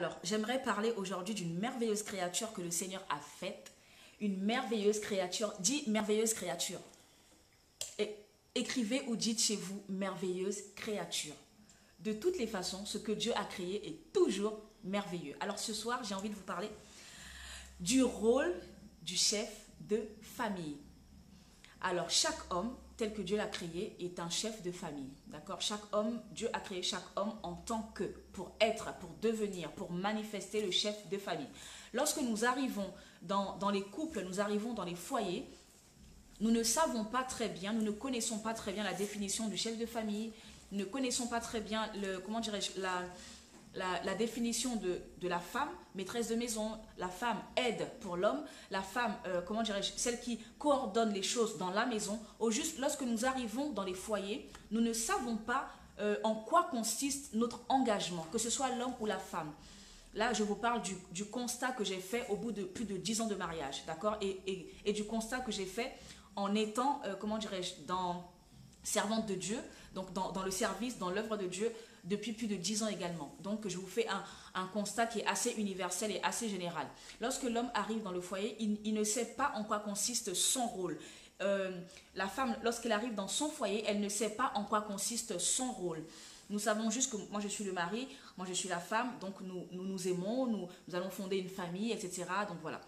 Alors, j'aimerais parler aujourd'hui d'une merveilleuse créature que le Seigneur a faite. Une merveilleuse créature. Dis merveilleuse créature. Et écrivez ou dites chez vous merveilleuse créature. De toutes les façons, ce que Dieu a créé est toujours merveilleux. Alors ce soir, j'ai envie de vous parler du rôle du chef de famille. Alors chaque homme, tel que Dieu l'a créé, est un chef de famille. D'accord? Chaque homme, Dieu a créé chaque homme en tant que, pour être, pour devenir, pour manifester le chef de famille. Lorsque nous arrivons dans les couples, nous arrivons dans les foyers, nous ne savons pas très bien, nous ne connaissons pas très bien la définition du chef de famille, nous ne connaissons pas très bien comment dirais-je, la définition de la femme, maîtresse de maison. La femme aide pour l'homme, la femme, comment dirais-je, celle qui coordonne les choses dans la maison. Au juste, lorsque nous arrivons dans les foyers, nous ne savons pas en quoi consiste notre engagement, que ce soit l'homme ou la femme. Là, je vous parle du constat que j'ai fait au bout de plus de 10 ans de mariage, d'accord, et du constat que j'ai fait en étant, comment dirais-je, servante de Dieu, donc dans le service, dans l'œuvre de Dieu, depuis plus de 10 ans également. Donc, je vous fais un constat qui est assez universel et assez général. Lorsque l'homme arrive dans le foyer, il ne sait pas en quoi consiste son rôle. La femme, lorsqu'elle arrive dans son foyer, elle ne sait pas en quoi consiste son rôle. Nous savons juste que moi je suis le mari, moi je suis la femme, donc nous aimons, nous allons fonder une famille, etc. Donc voilà.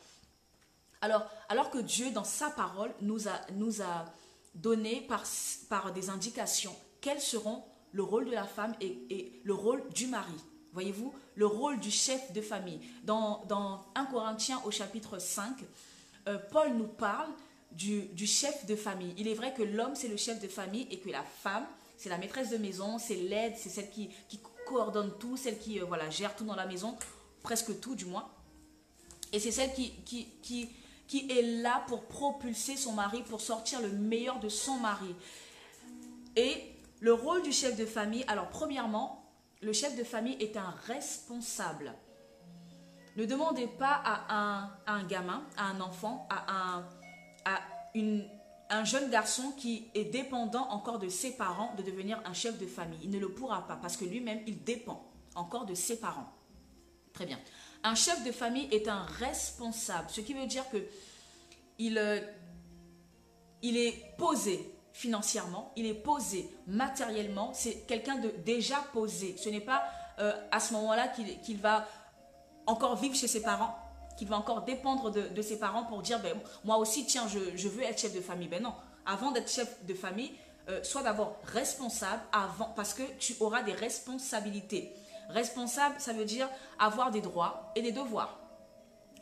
Alors que Dieu, dans sa parole, nous a donné par des indications quels seront le rôle de la femme et le rôle du mari. Voyez-vous, le rôle du chef de famille. Dans 1 Corinthiens au chapitre 5, Paul nous parle du chef de famille. Il est vrai que l'homme, c'est le chef de famille et que la femme, c'est la maîtresse de maison, c'est l'aide, c'est celle qui coordonne tout, celle qui voilà, gère tout dans la maison, presque tout du moins. Et c'est celle qui est là pour propulser son mari, pour sortir le meilleur de son mari. Et le rôle du chef de famille, alors premièrement, le chef de famille est un responsable. Ne demandez pas à un gamin, à un enfant, à un jeune garçon qui est dépendant encore de ses parents de devenir un chef de famille. Il ne le pourra pas parce que lui-même, il dépend encore de ses parents. Très bien. Un chef de famille est un responsable, ce qui veut dire que il est posé financièrement, il est posé matériellement, c'est quelqu'un de déjà posé. Ce n'est pas à ce moment-là qu'il va encore vivre chez ses parents, qu'il va encore dépendre de ses parents pour dire ben, moi aussi tiens je veux être chef de famille. Ben non, avant d'être chef de famille, sois d'abord responsable avant, parce que tu auras des responsabilités. Responsable, ça veut dire avoir des droits et des devoirs.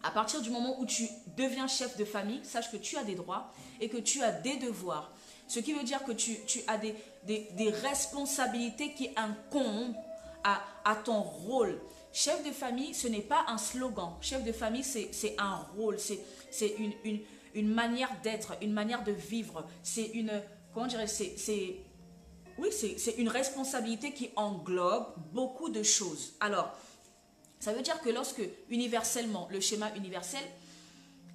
À partir du moment où tu deviens chef de famille, sache que tu as des droits et que tu as des devoirs. Ce qui veut dire que tu as des responsabilités qui incombent à ton rôle. Chef de famille, ce n'est pas un slogan. Chef de famille, c'est un rôle, c'est une manière d'être, une manière de vivre. C'est une, comment dirais-je, oui, c'est une responsabilité qui englobe beaucoup de choses. Alors, ça veut dire que lorsque, universellement, le schéma universel,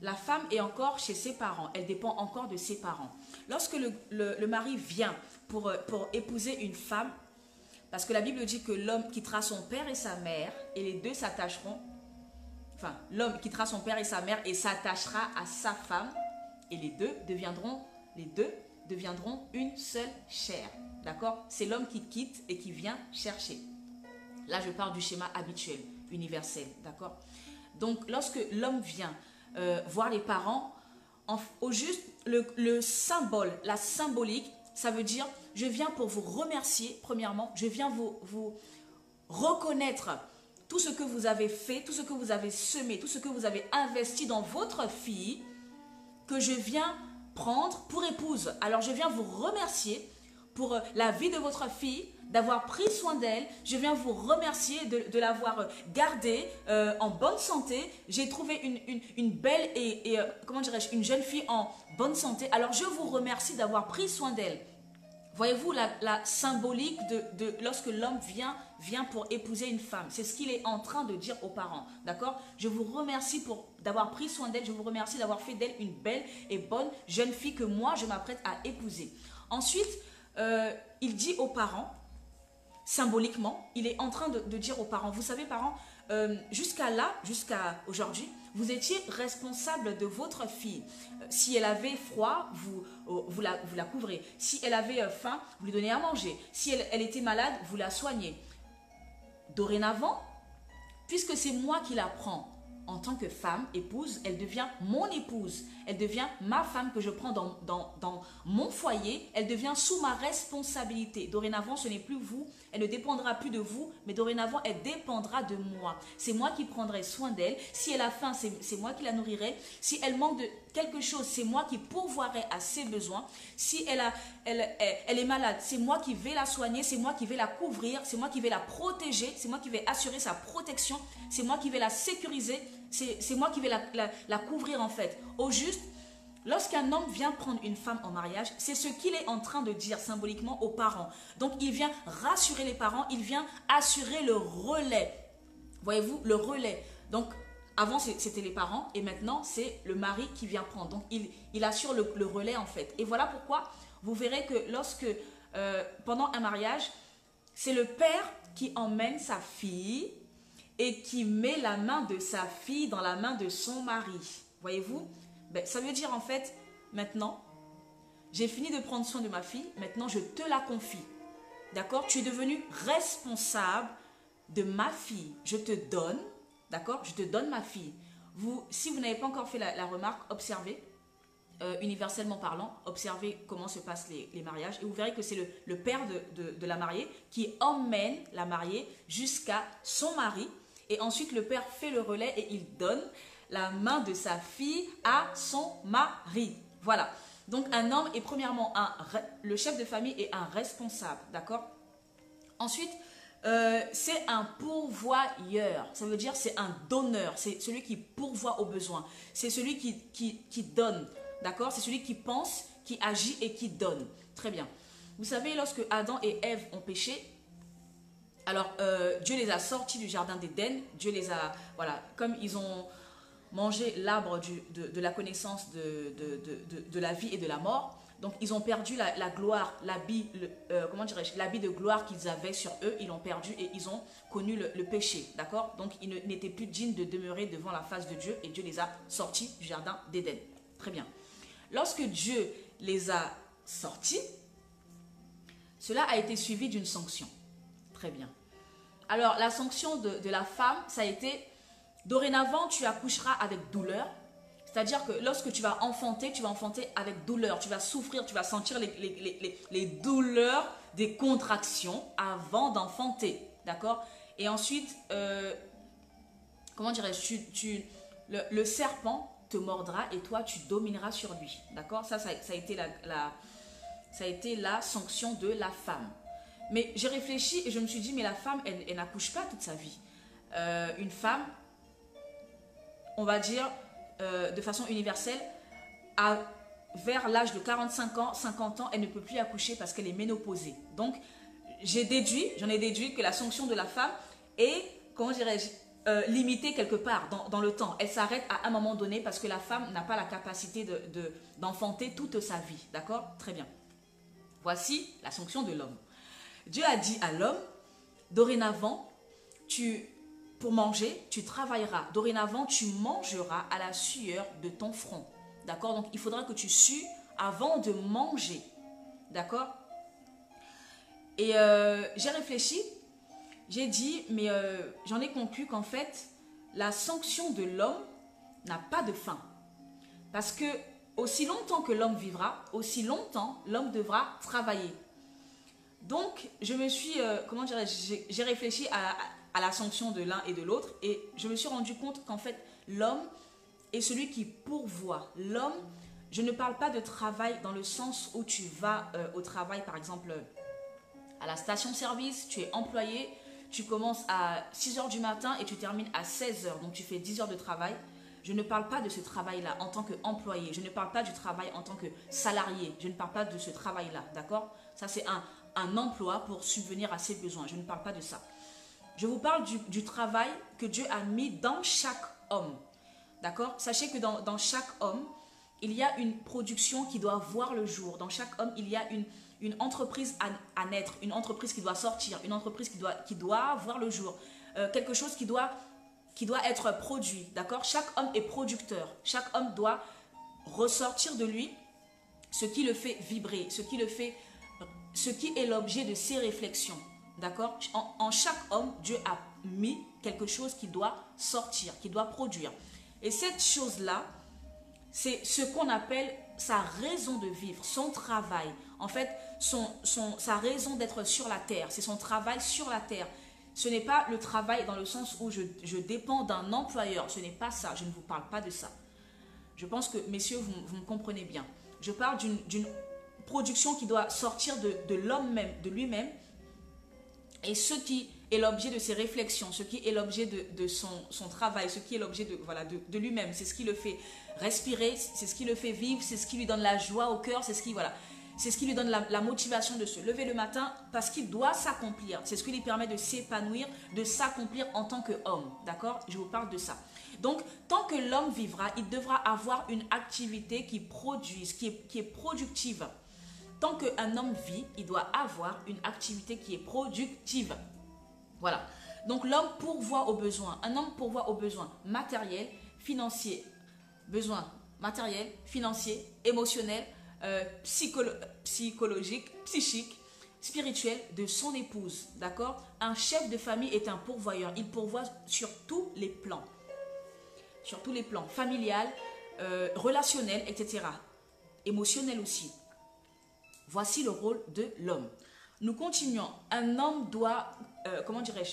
la femme est encore chez ses parents, elle dépend encore de ses parents. Lorsque le mari vient pour épouser une femme, parce que la Bible dit que l'homme quittera son père et sa mère, et les deux s'attacheront, enfin, l'homme quittera son père et sa mère et s'attachera à sa femme, et les deux deviendront une seule chair. D'accord? C'est l'homme qui quitte et qui vient chercher. Là, je parle du schéma habituel, universel. D'accord? Donc, lorsque l'homme vient voir les parents, au juste, le symbole, la symbolique, ça veut dire, je viens pour vous remercier, premièrement, je viens vous reconnaître tout ce que vous avez fait, tout ce que vous avez semé, tout ce que vous avez investi dans votre fille, que je viens prendre pour épouse. Alors, je viens vous remercier pour la vie de votre fille, d'avoir pris soin d'elle. Je viens vous remercier de l'avoir gardée en bonne santé. J'ai trouvé une belle et comment dirais-je, une jeune fille en bonne santé. Alors, je vous remercie d'avoir pris soin d'elle. Voyez-vous la symbolique de lorsque l'homme vient pour épouser une femme. C'est ce qu'il est en train de dire aux parents. D'accord? Je vous remercie d'avoir pris soin d'elle. Je vous remercie d'avoir fait d'elle une belle et bonne jeune fille que moi, je m'apprête à épouser. Ensuite, il dit aux parents, symboliquement, il est en train de dire aux parents, vous savez parents, jusqu'à là, jusqu'à aujourd'hui, vous étiez responsable de votre fille. Si elle avait froid, vous la couvrez. Si elle avait faim, vous lui donnez à manger. Si elle était malade, vous la soignez. Dorénavant, puisque c'est moi qui la prends en tant que femme, épouse, elle devient mon épouse. Elle devient ma femme que je prends dans mon foyer. Elle devient sous ma responsabilité. Dorénavant, ce n'est plus vous. Elle ne dépendra plus de vous, mais dorénavant, elle dépendra de moi. C'est moi qui prendrai soin d'elle. Si elle a faim, c'est moi qui la nourrirai. Si elle manque de quelque chose, c'est moi qui pourvoirai à ses besoins. Si elle est malade, c'est moi qui vais la soigner. C'est moi qui vais la couvrir. C'est moi qui vais la protéger. C'est moi qui vais assurer sa protection. C'est moi qui vais la sécuriser. C'est moi qui vais la couvrir en fait. Au juste, lorsqu'un homme vient prendre une femme en mariage, c'est ce qu'il est en train de dire symboliquement aux parents. Donc il vient rassurer les parents, il vient assurer le relais. Voyez-vous, le relais. Donc avant c'était les parents et maintenant c'est le mari qui vient prendre. Donc il assure le relais en fait. Et voilà pourquoi vous verrez que lorsque, pendant un mariage, c'est le père qui emmène sa fille et qui met la main de sa fille dans la main de son mari. Voyez-vous? Ben, ça veut dire en fait, maintenant, j'ai fini de prendre soin de ma fille, maintenant je te la confie. D'accord? Tu es devenu responsable de ma fille. Je te donne, d'accord? Je te donne ma fille. Si vous n'avez pas encore fait la remarque, observez, universellement parlant, observez comment se passent les mariages et vous verrez que c'est le père de la mariée qui emmène la mariée jusqu'à son mari. Et ensuite, le père fait le relais et il donne la main de sa fille à son mari. Voilà. Donc, un homme est premièrement le chef de famille est un responsable. D'accord? Ensuite, c'est un pourvoyeur. Ça veut dire c'est un donneur. C'est celui qui pourvoit aux besoins. C'est celui qui donne. D'accord? C'est celui qui pense, qui agit et qui donne. Très bien. Vous savez, lorsque Adam et Ève ont péché, alors, Dieu les a sortis du jardin d'Éden. Dieu les a, voilà, comme ils ont mangé l'arbre de la connaissance de la vie et de la mort, donc ils ont perdu la gloire, l'habit, comment dirais-je, l'habit de gloire qu'ils avaient sur eux, ils l'ont perdu et ils ont connu le péché, d'accord? Donc, ils n'étaient plus dignes de demeurer devant la face de Dieu et Dieu les a sortis du jardin d'Éden. Très bien. Lorsque Dieu les a sortis, cela a été suivi d'une sanction. Très bien. Alors, la sanction de la femme, ça a été, dorénavant, tu accoucheras avec douleur. C'est-à-dire que lorsque tu vas enfanter avec douleur. Tu vas souffrir, tu vas sentir les douleurs des contractions avant d'enfanter. D'accord? Et ensuite, comment dirais-je, le serpent te mordra et toi, tu domineras sur lui. D'accord? Ça a été la sanction de la femme. Mais j'ai réfléchi et je me suis dit, mais la femme, elle n'accouche pas toute sa vie. Une femme, on va dire, de façon universelle, vers l'âge de 45 ans, 50 ans, elle ne peut plus accoucher parce qu'elle est ménopausée. Donc, j'en ai déduit que la sanction de la femme est, comment dirais-je, limitée quelque part dans le temps. Elle s'arrête à un moment donné parce que la femme n'a pas la capacité d'enfanter toute sa vie. D'accord? Très bien. Voici la sanction de l'homme. Dieu a dit à l'homme, dorénavant, pour manger, tu travailleras. Dorénavant, tu mangeras à la sueur de ton front. D'accord? Donc, il faudra que tu sues avant de manger. D'accord? Et j'ai réfléchi, j'ai dit, mais j'en ai conclu qu'en fait, la sanction de l'homme n'a pas de fin. Parce que aussi longtemps que l'homme vivra, aussi longtemps l'homme devra travailler. Donc, je me suis, comment dirais-je, j'ai réfléchi à la sanction de l'un et de l'autre et je me suis rendu compte qu'en fait, l'homme est celui qui pourvoit. L'homme, je ne parle pas de travail dans le sens où tu vas au travail, par exemple, à la station-service, tu es employé, tu commences à 6 h du matin et tu termines à 16 h, donc tu fais 10 heures de travail. Je ne parle pas de ce travail-là en tant qu'employé, je ne parle pas du travail en tant que salarié, je ne parle pas de ce travail-là, d'accord? Ça, c'est un emploi pour subvenir à ses besoins, je ne parle pas de ça. Je vous parle du travail que Dieu a mis dans chaque homme, d'accord? Sachez que dans chaque homme, il y a une production qui doit voir le jour. Dans chaque homme, il y a une entreprise à naître, une entreprise qui doit sortir, une entreprise qui doit voir le jour, quelque chose qui doit qui doit être produit, d'accord? Chaque homme est producteur. Chaque homme doit ressortir de lui ce qui le fait vibrer, ce qui est l'objet de ses réflexions, d'accord? En chaque homme, Dieu a mis quelque chose qui doit sortir, qui doit produire. Et cette chose-là, c'est ce qu'on appelle sa raison de vivre, son travail. En fait, sa raison d'être sur la terre, c'est son travail sur la terre. Ce n'est pas le travail dans le sens où je dépends d'un employeur. Ce n'est pas ça, je ne vous parle pas de ça. Je pense que, messieurs, vous me comprenez bien. Je parle d'une production qui doit sortir de l'homme même, de lui-même. Et ce qui est l'objet de ses réflexions, ce qui est l'objet de son travail, ce qui est l'objet de lui-même. C'est ce qui le fait respirer, c'est ce qui le fait vivre, c'est ce qui lui donne la joie au cœur, c'est ce qui lui donne la motivation de se lever le matin parce qu'il doit s'accomplir. C'est ce qui lui permet de s'épanouir, de s'accomplir en tant qu'homme. D'accord? Je vous parle de ça. Donc, tant que l'homme vivra, il devra avoir une activité qui produise, qui est productive. Tant qu'un homme vit, il doit avoir une activité qui est productive. Voilà. Donc, l'homme pourvoit aux besoins. Un homme pourvoit aux besoins matériels, financiers, émotionnels, psychologiques, psychiques, spirituels de son épouse. D'accord? Un chef de famille est un pourvoyeur. Il pourvoit sur tous les plans. Sur tous les plans, familial, relationnel, etc. Émotionnel aussi. Voici le rôle de l'homme. Nous continuons. Un homme doit,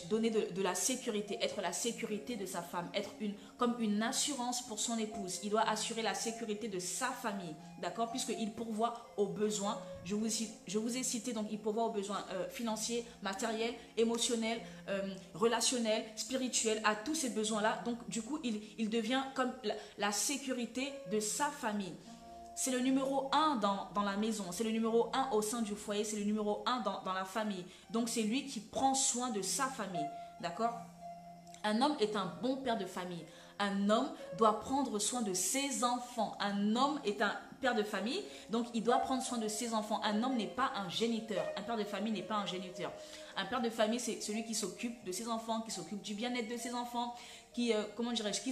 donner de la sécurité, être la sécurité de sa femme, être comme une assurance pour son épouse. Il doit assurer la sécurité de sa famille, d'accord? Puisqu'il pourvoit aux besoins. Je vous ai cité, donc il pourvoit aux besoins financiers, matériels, émotionnels, relationnels, spirituels, à tous ces besoins-là. Donc du coup, il devient comme la sécurité de sa famille. C'est le numéro 1 dans la maison, c'est le numéro 1 au sein du foyer, c'est le numéro 1 dans la famille. Donc c'est lui qui prend soin de sa famille, d'accord? Un homme est un bon père de famille. Un homme doit prendre soin de ses enfants. Un homme est un père de famille, donc il doit prendre soin de ses enfants. Un homme n'est pas un géniteur. Un père de famille n'est pas un géniteur. Un père de famille, c'est celui qui s'occupe de ses enfants, qui s'occupe du bien-être de ses enfants, qui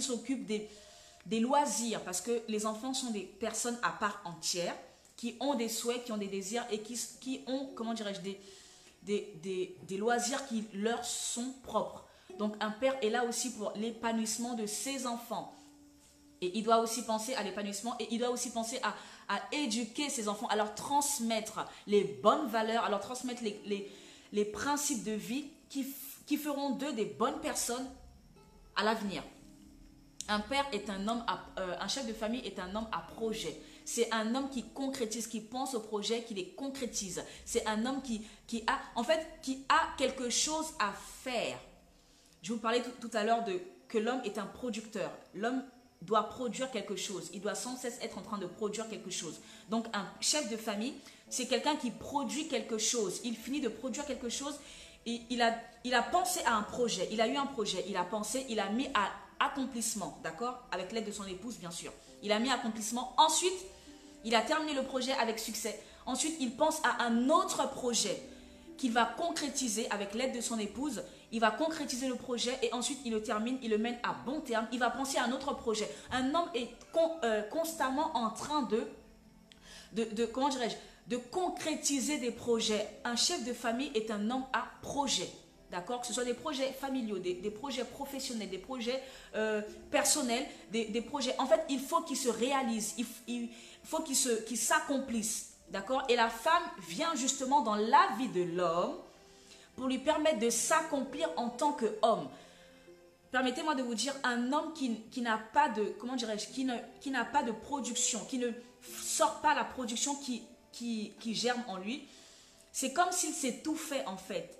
s'occupe des loisirs, parce que les enfants sont des personnes à part entière, qui ont des souhaits, qui ont des désirs et qui ont, des loisirs qui leur sont propres. Donc un père est là aussi pour l'épanouissement de ses enfants. Et il doit aussi penser à l'épanouissement et il doit aussi penser à éduquer ses enfants, à leur transmettre les bonnes valeurs, à leur transmettre les principes de vie qui feront d'eux des bonnes personnes à l'avenir. Un père est un homme, un chef de famille est un homme à projet. C'est un homme qui concrétise, qui pense aux projets, qui les concrétise. C'est un homme qui a quelque chose à faire. Je vous parlais tout à l'heure que l'homme est un producteur. L'homme doit produire quelque chose. Il doit sans cesse être en train de produire quelque chose. Donc un chef de famille, c'est quelqu'un qui produit quelque chose. Il finit de produire quelque chose et il a pensé à un projet. Il a eu un projet, il a pensé, il a mis à accomplissement, d'accord? Avec l'aide de son épouse, bien sûr. Il a mis accomplissement. Ensuite, il a terminé le projet avec succès. Ensuite, il pense à un autre projet qu'il va concrétiser avec l'aide de son épouse. Il va concrétiser le projet et ensuite, il le termine, il le mène à bon terme. Il va penser à un autre projet. Un homme est constamment en train de concrétiser des projets. Un chef de famille est un homme à projet. D'accord? Que ce soit des projets familiaux, des projets professionnels, des projets personnels, des projets. En fait, il faut qu'ils se réalisent, il faut qu'ils s'accomplissent. D'accord? Et la femme vient justement dans la vie de l'homme pour lui permettre de s'accomplir en tant qu'homme. Permettez-moi de vous dire, un homme qui n'a pas de, qui n'a pas de production, qui ne sort pas la production qui germe en lui, c'est comme s'il s'étouffait en fait.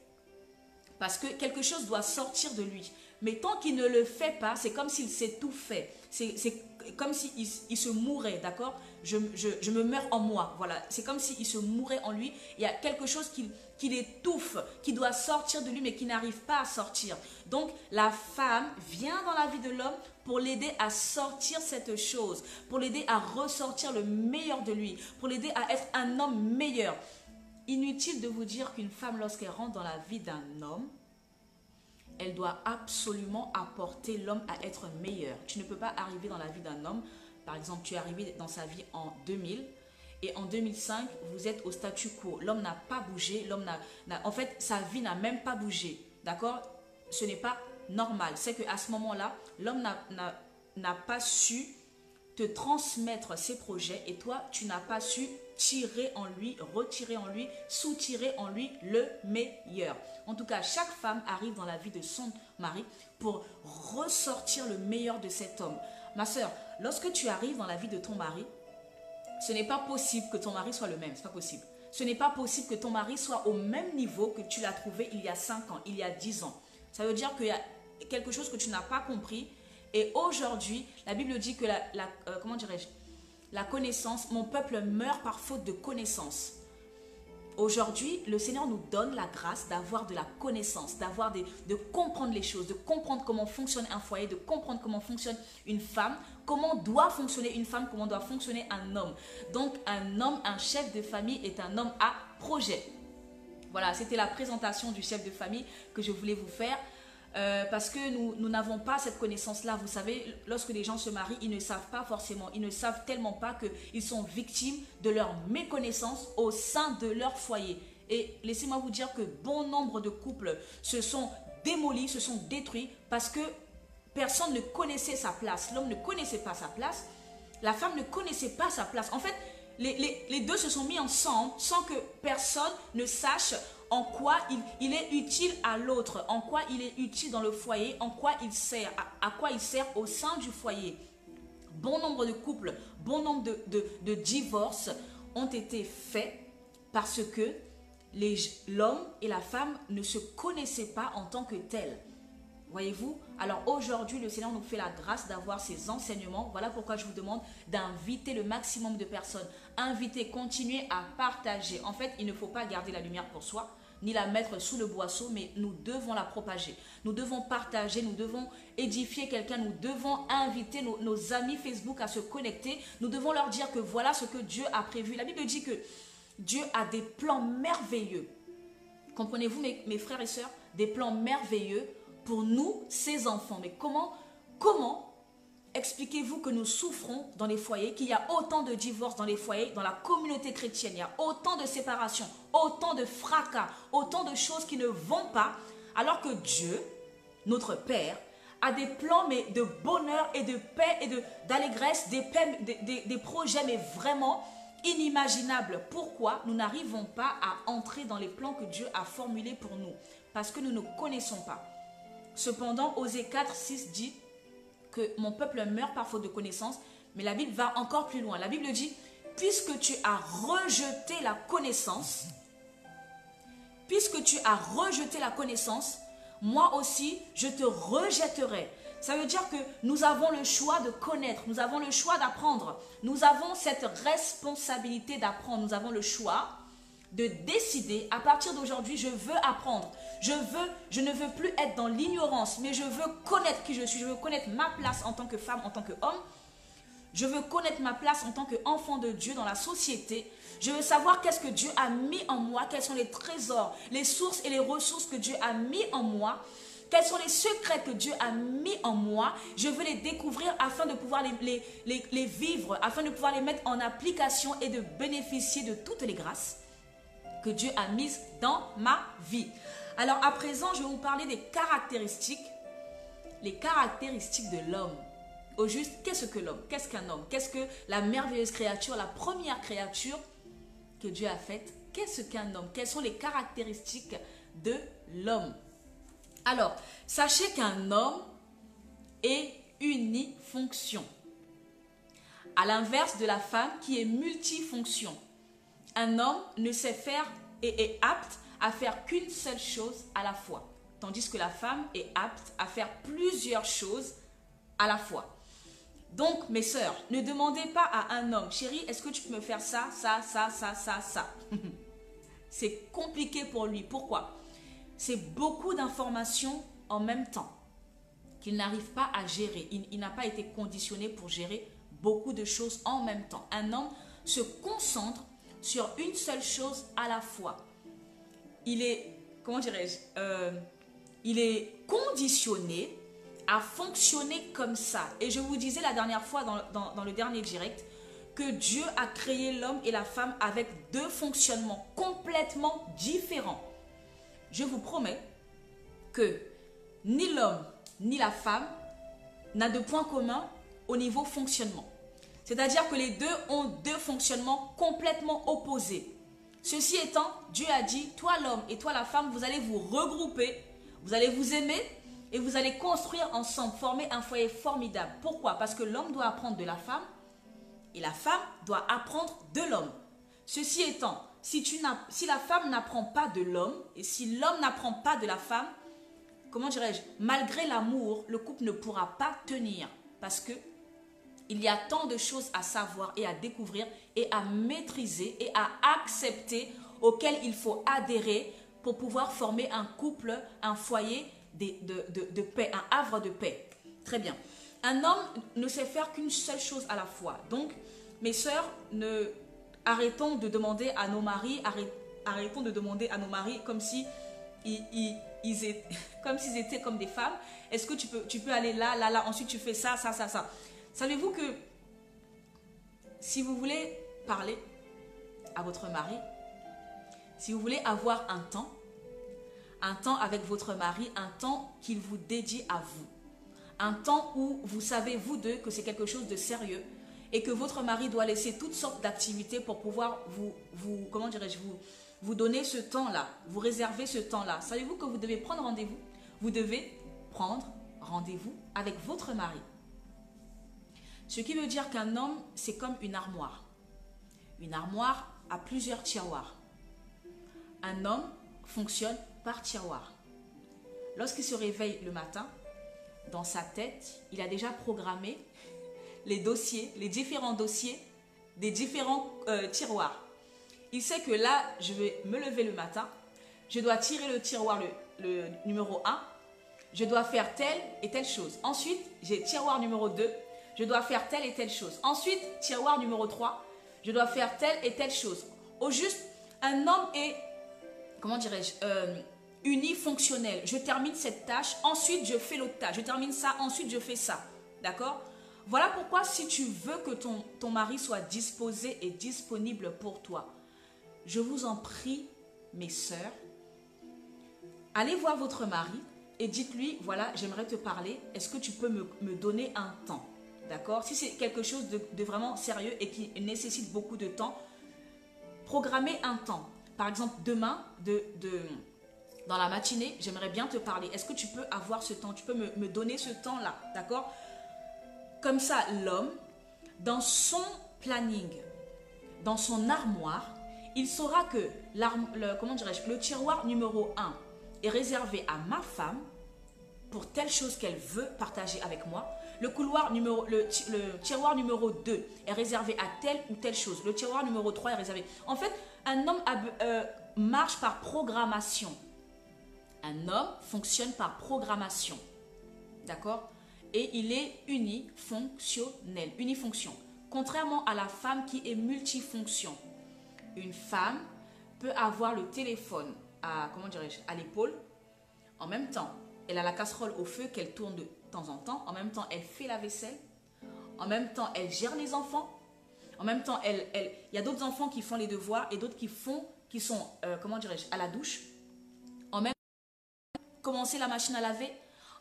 Parce que quelque chose doit sortir de lui. Mais tant qu'il ne le fait pas, c'est comme s'il s'étouffait. C'est comme s'il se mourait, d'accord? Je me meurs en moi, voilà. C'est comme s'il se mourait en lui. Il y a quelque chose qui l'étouffe, qui doit sortir de lui, mais qui n'arrive pas à sortir. Donc, la femme vient dans la vie de l'homme pour l'aider à sortir cette chose, pour l'aider à ressortir le meilleur de lui, pour l'aider à être un homme meilleur. Inutile de vous dire qu'une femme, lorsqu'elle rentre dans la vie d'un homme, elle doit absolument apporter l'homme à être meilleur. Tu ne peux pas arriver dans la vie d'un homme, par exemple, tu es arrivé dans sa vie en 2000 et en 2005, vous êtes au statu quo. L'homme n'a pas bougé, en fait, sa vie n'a même pas bougé, d'accord? Ce n'est pas normal. C'est qu'à ce moment-là, l'homme n'a pas su te transmettre ses projets et toi, tu n'as pas su tirer en lui, retirer en lui, soutirer en lui le meilleur. En tout cas, chaque femme arrive dans la vie de son mari pour ressortir le meilleur de cet homme. Ma soeur, lorsque tu arrives dans la vie de ton mari, ce n'est pas possible que ton mari soit le même, c'est pas possible. Ce n'est pas possible que ton mari soit au même niveau que tu l'as trouvé il y a 5 ans, il y a 10 ans. Ça veut dire qu'il y a quelque chose que tu n'as pas compris. Et aujourd'hui, la Bible dit que comment dirais-je, la connaissance, mon peuple meurt par faute de connaissance. Aujourd'hui, le Seigneur nous donne la grâce d'avoir de la connaissance, de comprendre les choses, de comprendre comment fonctionne un foyer, de comprendre comment fonctionne une femme, comment doit fonctionner une femme, comment doit fonctionner un homme. Donc, un homme, un chef de famille est un homme à projet. Voilà, c'était la présentation du chef de famille que je voulais vous faire. Parce que nous n'avons pas cette connaissance-là. Vous savez, lorsque les gens se marient, ils ne savent pas forcément, ils ne savent tellement pas qu'ils sont victimes de leur méconnaissance au sein de leur foyer. Et laissez-moi vous dire que bon nombre de couples se sont démolis, se sont détruits parce que personne ne connaissait sa place. L'homme ne connaissait pas sa place, la femme ne connaissait pas sa place. En fait, les deux se sont mis ensemble sans que personne ne sache en quoi il est utile à l'autre, en quoi il est utile dans le foyer, en quoi il sert, à quoi il sert au sein du foyer. Bon nombre de couples, bon nombre de divorces ont été faits parce que l'homme et la femme ne se connaissaient pas en tant que tels. Voyez-vous? Alors aujourd'hui, le Seigneur nous fait la grâce d'avoir ces enseignements. Voilà pourquoi je vous demande d'inviter le maximum de personnes. Invitez, continuez à partager. En fait, il ne faut pas garder la lumière pour soi, ni la mettre sous le boisseau, mais nous devons la propager. Nous devons partager, nous devons édifier quelqu'un, nous devons inviter nos amis Facebook à se connecter. Nous devons leur dire que voilà ce que Dieu a prévu. La Bible dit que Dieu a des plans merveilleux. Comprenez-vous, mes frères et sœurs? Des plans merveilleux pour nous, ses enfants. Mais comment expliquez-vous que nous souffrons dans les foyers, qu'il y a autant de divorces dans les foyers, dans la communauté chrétienne, il y a autant de séparations, autant de fracas, autant de choses qui ne vont pas, alors que Dieu, notre Père, a des plans mais de bonheur et de paix et d'allégresse, des projets mais vraiment inimaginables. Pourquoi nous n'arrivons pas à entrer dans les plans que Dieu a formulés pour nous? Parce que nous ne connaissons pas. Cependant, Osée 4, 6 dit que mon peuple meurt par faute de connaissance, mais la Bible va encore plus loin. La Bible dit, puisque tu as rejeté la connaissance, moi aussi, je te rejetterai. Ça veut dire que nous avons le choix de connaître, nous avons le choix d'apprendre, nous avons cette responsabilité d'apprendre, nous avons le choix de décider, à partir d'aujourd'hui, je veux apprendre. Je ne veux plus être dans l'ignorance, mais je veux connaître qui je suis. Je veux connaître ma place en tant que femme, en tant qu'homme. Je veux connaître ma place en tant qu'enfant de Dieu dans la société. Je veux savoir qu'est-ce que Dieu a mis en moi, quels sont les trésors, les sources et les ressources que Dieu a mis en moi. Quels sont les secrets que Dieu a mis en moi? Je veux les découvrir afin de pouvoir les vivre, afin de pouvoir les mettre en application et de bénéficier de toutes les grâces que Dieu a mises dans ma vie. Alors à présent, je vais vous parler des caractéristiques, les caractéristiques de l'homme. Au juste, qu'est-ce que l'homme? Qu'est-ce qu'un homme? Qu'est-ce que la merveilleuse créature, la première créature que Dieu a faite? Qu'est-ce qu'un homme? Quelles sont les caractéristiques de l'homme? Alors, sachez qu'un homme est unifonction, à l'inverse de la femme qui est multifonction. Un homme ne sait faire et est apte à faire qu'une seule chose à la fois, tandis que la femme est apte à faire plusieurs choses à la fois. Donc, mes sœurs, ne demandez pas à un homme, chérie, est-ce que tu peux me faire ça, ça, ça, ça, ça, ça. C'est compliqué pour lui. Pourquoi? C'est beaucoup d'informations en même temps qu'il n'arrive pas à gérer. Il n'a pas été conditionné pour gérer beaucoup de choses en même temps. Un homme se concentre sur une seule chose à la fois. Il est, comment dirais-je, il est conditionné à fonctionner comme ça. Et je vous disais la dernière fois dans le dernier direct que Dieu a créé l'homme et la femme avec deux fonctionnements complètement différents. Je vous promets que ni l'homme ni la femme n'a de point commun au niveau fonctionnement. C'est-à-dire que les deux ont deux fonctionnements complètement opposés. Ceci étant, Dieu a dit, toi l'homme et toi la femme, vous allez vous regrouper, vous allez vous aimer et vous allez construire ensemble, former un foyer formidable. Pourquoi? Parce que l'homme doit apprendre de la femme et la femme doit apprendre de l'homme. Ceci étant, si la femme n'apprend pas de l'homme et si l'homme n'apprend pas de la femme, comment dirais-je, malgré l'amour, le couple ne pourra pas tenir parce que il y a tant de choses à savoir et à découvrir et à maîtriser et à accepter auxquelles il faut adhérer pour pouvoir former un couple, un foyer de paix, un havre de paix. Très bien. Un homme ne sait faire qu'une seule chose à la fois. Donc, mes sœurs, arrêtons de demander à nos maris, arrêtons de demander à nos maris comme si comme s'ils étaient comme des femmes. Est-ce que tu peux aller là, là, là, ensuite tu fais ça, ça, ça, ça. Savez-vous que si vous voulez parler à votre mari, si vous voulez avoir un temps avec votre mari, un temps qu'il vous dédie à vous, un temps où vous savez, vous deux, que c'est quelque chose de sérieux et que votre mari doit laisser toutes sortes d'activités pour pouvoir comment dirais-je, vous donner ce temps-là, vous réserver ce temps-là. Savez-vous que vous devez prendre rendez-vous? Vous devez prendre rendez-vous avec votre mari. Ce qui veut dire qu'un homme, c'est comme une armoire. Une armoire a plusieurs tiroirs. Un homme fonctionne par tiroir. Lorsqu'il se réveille le matin, dans sa tête, il a déjà programmé les dossiers, les différents dossiers des différents tiroirs. Il sait que là, je vais me lever le matin, je dois tirer le tiroir, le numéro 1, je dois faire telle et telle chose. Ensuite, j'ai tiroir numéro 2, je dois faire telle et telle chose. Ensuite, tiroir numéro 3, je dois faire telle et telle chose. Au juste, un homme est, comment dirais-je, unifonctionnel. Je termine cette tâche, ensuite je fais l'autre tâche. Je termine ça, ensuite je fais ça. D'accord? Voilà pourquoi si tu veux que ton mari soit disposé et disponible pour toi, je vous en prie, mes sœurs, allez voir votre mari et dites-lui, voilà, j'aimerais te parler. Est-ce que tu peux me donner un temps? D'accord? Si c'est quelque chose de vraiment sérieux et qui nécessite beaucoup de temps, programmez un temps. Par exemple, demain, dans la matinée, j'aimerais bien te parler. Est-ce que tu peux avoir ce temps? Tu peux me donner ce temps-là, d'accord? Comme ça, l'homme, dans son planning, dans son armoire, il saura que le tiroir numéro 1 est réservé à ma femme pour telle chose qu'elle veut partager avec moi. Le tiroir numéro 2 est réservé à telle ou telle chose. Le tiroir numéro 3 est réservé. En fait, un homme marche par programmation. Un homme fonctionne par programmation. D'accord? Et il est unifonctionnel, unifonction. Contrairement à la femme qui est multifonction. Une femme peut avoir le téléphone à l'épaule. En même temps, elle a la casserole au feu qu'elle tourne de temps en temps. En même temps, elle fait la vaisselle. En même temps, elle gère les enfants. En même temps, il y a d'autres enfants qui font les devoirs et d'autres qui sont à la douche. En même temps, commencer la machine à laver.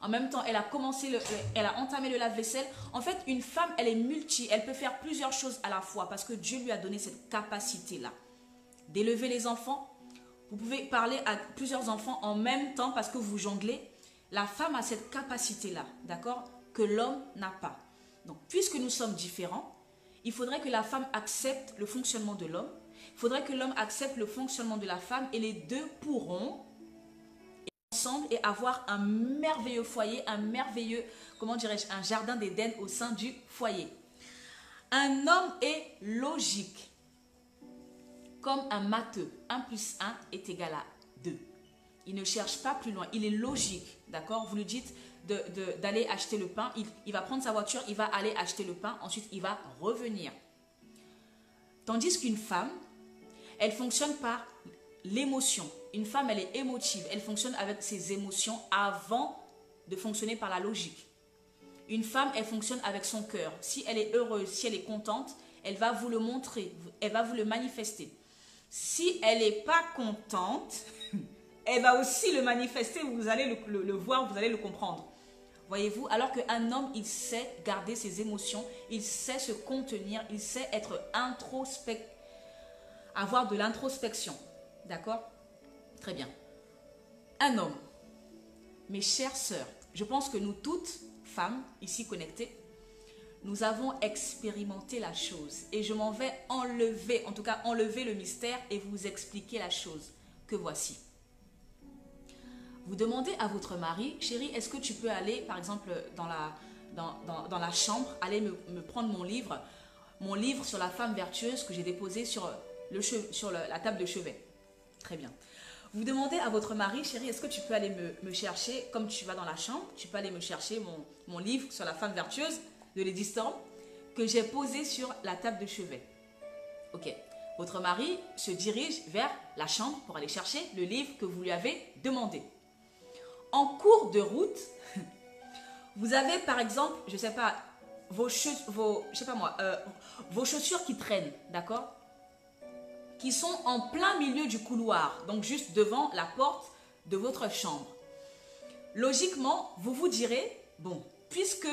En même temps, elle a entamé le lave-vaisselle. En fait, une femme, elle est elle peut faire plusieurs choses à la fois parce que Dieu lui a donné cette capacité-là. D'élever les enfants. Vous pouvez parler à plusieurs enfants en même temps parce que vous jonglez. La femme a cette capacité-là, d'accord, que l'homme n'a pas. Donc, puisque nous sommes différents, il faudrait que la femme accepte le fonctionnement de l'homme. Il faudrait que l'homme accepte le fonctionnement de la femme et les deux pourront ensemble et avoir un merveilleux foyer, un merveilleux, un jardin d'Éden au sein du foyer. Un homme est logique, comme un matheux. 1 plus 1 est égal à 2. Il ne cherche pas plus loin, il est logique, d'accord? Vous lui dites d'aller acheter le pain, il va prendre sa voiture, il va aller acheter le pain, ensuite il va revenir. Tandis qu'une femme, elle fonctionne par l'émotion. Une femme, elle est émotive. Elle fonctionne avec ses émotions avant de fonctionner par la logique. Une femme, elle fonctionne avec son cœur. Si elle est heureuse, si elle est contente, elle va vous le montrer, elle va vous le manifester. Si elle n'est pas contente, elle va aussi le manifester, vous allez le voir, vous allez le comprendre. Voyez-vous, alors qu'un homme, il sait garder ses émotions, il sait se contenir, il sait être avoir de l'introspection. D'accord? Très bien. Un homme, mes chères sœurs, je pense que nous toutes, femmes, ici connectées, nous avons expérimenté la chose. Et je m'en vais enlever, en tout cas enlever le mystère et vous expliquer la chose que voici. Vous demandez à votre mari, chérie, est-ce que tu peux aller, par exemple, dans la chambre, aller me prendre mon livre sur la femme vertueuse que j'ai déposé sur la table de chevet. Très bien. Vous demandez à votre mari, chérie, est-ce que tu peux aller me chercher, comme tu vas dans la chambre, tu peux aller me chercher mon livre sur la femme vertueuse de Lady Storm que j'ai posé sur la table de chevet. Ok. Votre mari se dirige vers la chambre pour aller chercher le livre que vous lui avez demandé. En cours de route, vous avez par exemple, je ne sais pas, vos chaussures qui traînent, d'accord? Qui sont en plein milieu du couloir, donc juste devant la porte de votre chambre. Logiquement, vous vous direz, bon, puisque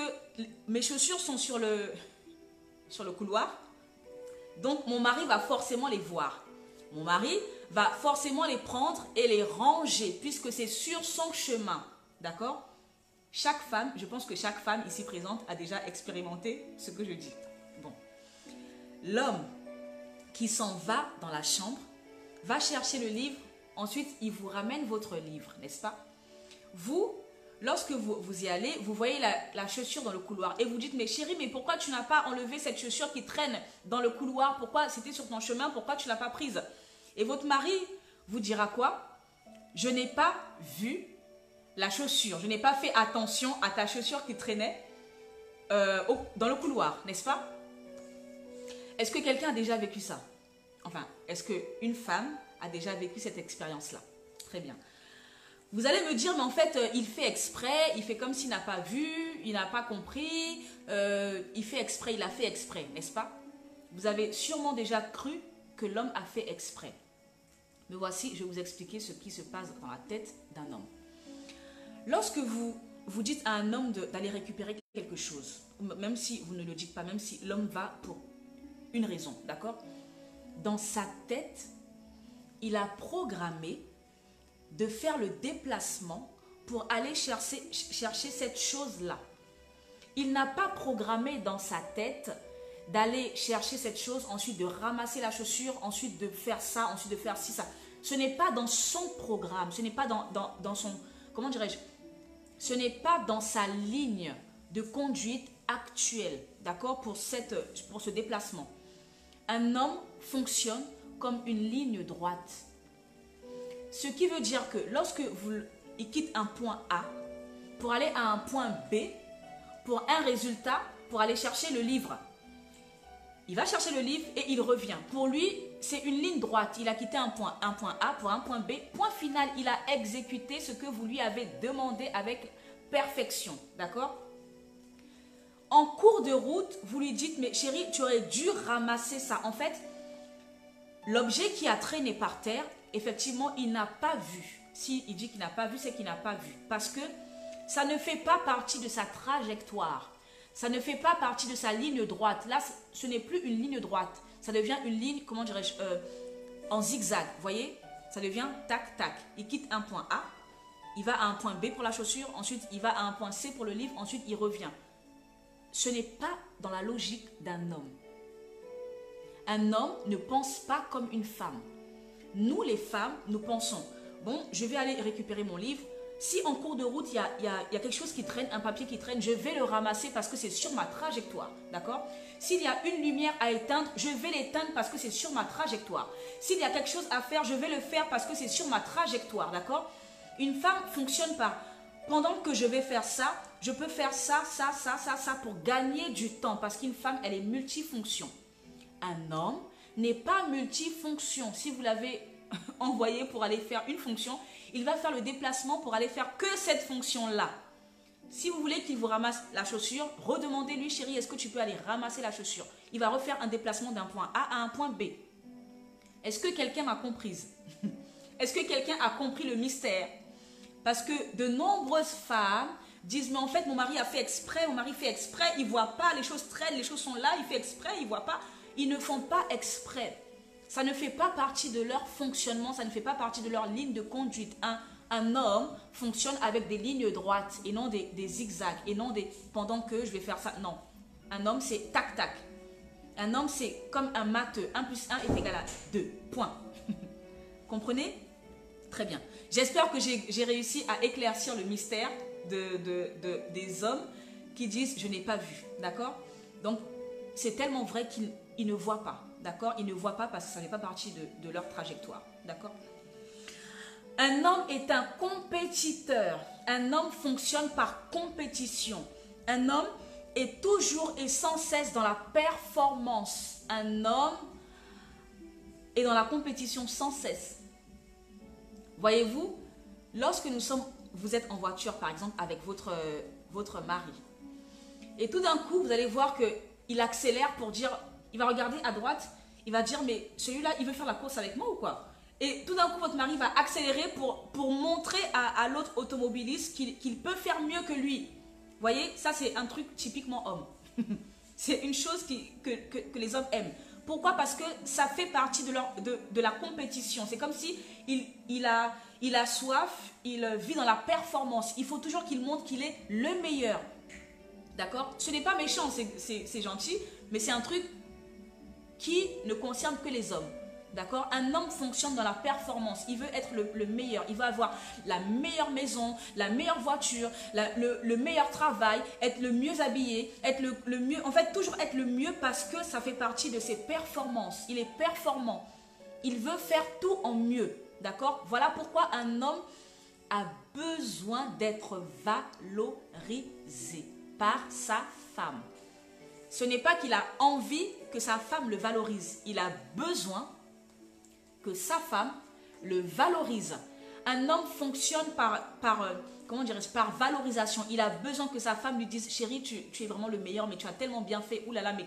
mes chaussures sont sur le couloir, donc mon mari va forcément les voir. Mon mari va forcément les prendre et les ranger puisque c'est sur son chemin. D'accord? Chaque femme, je pense que chaque femme ici présente a déjà expérimenté ce que je dis. Bon. L'homme qui s'en va dans la chambre va chercher le livre, ensuite il vous ramène votre livre, n'est-ce pas? Vous, lorsque vous y allez, vous voyez la chaussure dans le couloir et vous dites, mais chérie, mais pourquoi tu n'as pas enlevé cette chaussure qui traîne dans le couloir? Pourquoi c'était sur ton chemin? Pourquoi tu ne l'as pas prise? Et votre mari vous dira quoi? Je n'ai pas vu la chaussure, je n'ai pas fait attention à ta chaussure qui traînait dans le couloir, n'est-ce pas? Est-ce que quelqu'un a déjà vécu ça? Enfin, est-ce qu'une femme a déjà vécu cette expérience-là? Très bien. Vous allez me dire, mais en fait, il fait exprès, il fait comme s'il n'a pas vu, il n'a pas compris, il fait exprès, il a fait exprès, n'est-ce pas? Vous avez sûrement déjà cru que l'homme a fait exprès. Mais voici, je vais vous expliquer ce qui se passe dans la tête d'un homme. Lorsque vous dites à un homme d'aller récupérer quelque chose, même si vous ne le dites pas, même si l'homme va pour une raison, d'accord? Dans sa tête, il a programmé de faire le déplacement pour aller chercher cette chose-là. Il n'a pas programmé dans sa tête d'aller chercher cette chose, ensuite de ramasser la chaussure, ensuite de faire ça, ensuite de faire ci, ça. Ce n'est pas dans son programme, ce n'est pas dans son, comment dirais-je, ce n'est pas dans sa ligne de conduite actuelle, d'accord, pour ce déplacement. Un homme fonctionne comme une ligne droite. Ce qui veut dire que lorsque il quitte un point A pour aller à un point B, pour un résultat, pour aller chercher le livre, il va chercher le livre et il revient. Pour lui, c'est une ligne droite. Il a quitté un point A pour un point B. Point final, il a exécuté ce que vous lui avez demandé avec perfection. D'accord? En cours de route, vous lui dites, mais chérie, tu aurais dû ramasser ça. En fait, l'objet qui a traîné par terre, effectivement, il n'a pas vu. S'il dit qu'il n'a pas vu, c'est qu'il n'a pas vu. Parce que ça ne fait pas partie de sa trajectoire. Ça ne fait pas partie de sa ligne droite. Là, ce n'est plus une ligne droite. Ça devient une ligne, comment dirais-je, en zigzag. Vous voyez? Ça devient tac, tac. Il quitte un point A, il va à un point B pour la chaussure, ensuite il va à un point C pour le livre, ensuite il revient. Ce n'est pas dans la logique d'un homme. Un homme ne pense pas comme une femme. Nous, les femmes, nous pensons, bon, je vais aller récupérer mon livre. Si en cours de route, il y a quelque chose qui traîne, un papier qui traîne, je vais le ramasser parce que c'est sur ma trajectoire. D'accord? S'il y a une lumière à éteindre, je vais l'éteindre parce que c'est sur ma trajectoire. S'il y a quelque chose à faire, je vais le faire parce que c'est sur ma trajectoire. D'accord? Une femme fonctionne par, pendant que je vais faire ça, je peux faire ça, ça, ça, ça, ça pour gagner du temps. Parce qu'une femme, elle est multifonction. Un homme n'est pas multifonction. Si vous l'avez envoyé pour aller faire une fonction, il va faire le déplacement pour aller faire que cette fonction-là. Si vous voulez qu'il vous ramasse la chaussure, redemandez-lui, chérie, est-ce que tu peux aller ramasser la chaussure? Il va refaire un déplacement d'un point A à un point B. Est-ce que quelqu'un m'a comprise? Est-ce que quelqu'un a compris le mystère? Parce que de nombreuses femmes disent, mais en fait, mon mari a fait exprès, mon mari fait exprès, il ne voit pas, les choses traînent, les choses sont là, il fait exprès, il ne voit pas. Ils ne font pas exprès. Ça ne fait pas partie de leur fonctionnement, ça ne fait pas partie de leur ligne de conduite. Un homme fonctionne avec des lignes droites et non des zigzags, et non des pendant que je vais faire ça. Non. Un homme, c'est tac-tac. Un homme, c'est comme un matheux. 1 plus 1 est égal à 2. Point. Comprenez? Très bien. J'espère que j'ai réussi à éclaircir le mystère des hommes qui disent « je n'ai pas vu ». D'accord? Donc, c'est tellement vrai qu'ils ne voient pas. D'accord? Ils ne voient pas parce que ça n'est pas partie de leur trajectoire. D'accord? Un homme est un compétiteur. Un homme fonctionne par compétition. Un homme est toujours et sans cesse dans la performance. Un homme est dans la compétition sans cesse. Voyez-vous, lorsque vous êtes en voiture, par exemple, avec votre mari, et tout d'un coup, vous allez voir qu'il accélère pour dire, il va regarder à droite, il va dire, mais celui-là, il veut faire la course avec moi ou quoi? Et tout d'un coup, votre mari va accélérer pour montrer à l'autre automobiliste qu'il peut faire mieux que lui. Vous voyez, ça c'est un truc typiquement homme. C'est une chose que les hommes aiment. Pourquoi? Parce que ça fait partie de la compétition. C'est comme si il a soif, il vit dans la performance. Il faut toujours qu'il montre qu'il est le meilleur. D'accord? Ce n'est pas méchant, c'est gentil, mais c'est un truc qui ne concerne que les hommes. D'accord? Un homme fonctionne dans la performance. Il veut être le meilleur. Il veut avoir la meilleure maison, la meilleure voiture, le meilleur travail, être le mieux habillé, être le mieux. En fait, toujours être le mieux parce que ça fait partie de ses performances. Il est performant. Il veut faire tout en mieux. D'accord? Voilà pourquoi un homme a besoin d'être valorisé par sa femme. Ce n'est pas qu'il a envie que sa femme le valorise. Il a besoin que sa femme le valorise. Un homme fonctionne comment dirais-je, par valorisation. Il a besoin que sa femme lui dise, chérie, tu es vraiment le meilleur, mais tu as tellement bien fait. Ouh là là, mais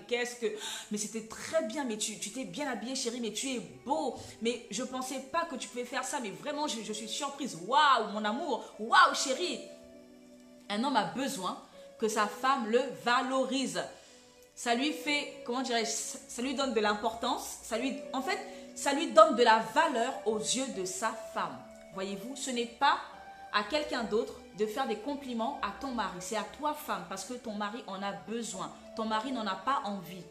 c'était très bien, mais tu t'es bien habillé, chérie, mais tu es beau. Mais je pensais pas que tu pouvais faire ça, mais vraiment, je suis surprise. Waouh, mon amour. Waouh, chérie. Un homme a besoin que sa femme le valorise. Ça lui fait, comment dirais-je, ça lui donne de l'importance. En fait, ça lui donne de la valeur aux yeux de sa femme. Voyez-vous, ce n'est pas à quelqu'un d'autre de faire des compliments à ton mari. C'est à toi, femme, parce que ton mari en a besoin. Ton mari n'en a pas envie.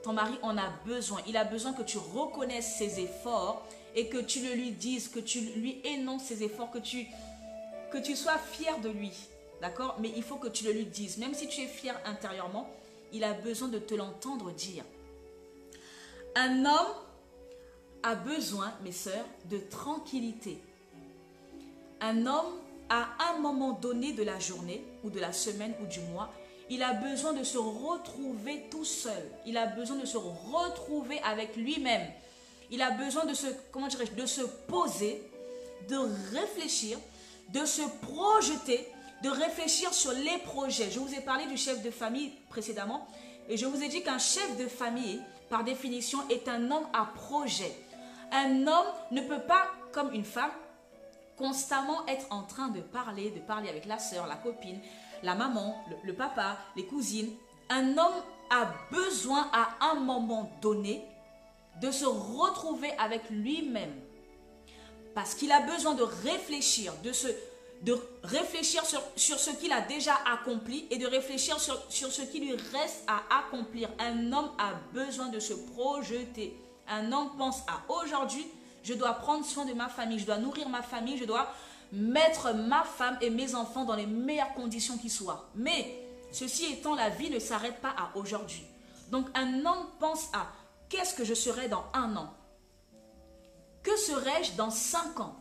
Ton mari en a besoin. Il a besoin que tu reconnaisses ses efforts et que tu le lui dises, que tu lui énonces ses efforts, que tu sois fier de lui. D'accord? Mais il faut que tu le lui dises. Même si tu es fier intérieurement, il a besoin de te l'entendre dire. Un homme a besoin, mes sœurs, de tranquillité. Un homme, à un moment donné de la journée, ou de la semaine, ou du mois, il a besoin de se retrouver tout seul. Il a besoin de se retrouver avec lui-même. Il a besoin de de se poser, de réfléchir, de se projeter, de réfléchir sur les projets. Je vous ai parlé du chef de famille précédemment, et je vous ai dit qu'un chef de famille, par définition, est un homme à projet. Un homme ne peut pas, comme une femme, constamment être en train de parler avec la sœur, la copine, la maman, le papa, les cousines. Un homme a besoin à un moment donné de se retrouver avec lui-même. Parce qu'il a besoin de réfléchir, de réfléchir sur ce qu'il a déjà accompli et de réfléchir sur ce qui lui reste à accomplir. Un homme a besoin de se projeter. Un homme pense à aujourd'hui, je dois prendre soin de ma famille, je dois nourrir ma famille, je dois mettre ma femme et mes enfants dans les meilleures conditions qui soient. Mais ceci étant, la vie ne s'arrête pas à aujourd'hui. Donc un homme pense à qu'est-ce que je serai dans 1 an? Que serai-je dans 5 ans?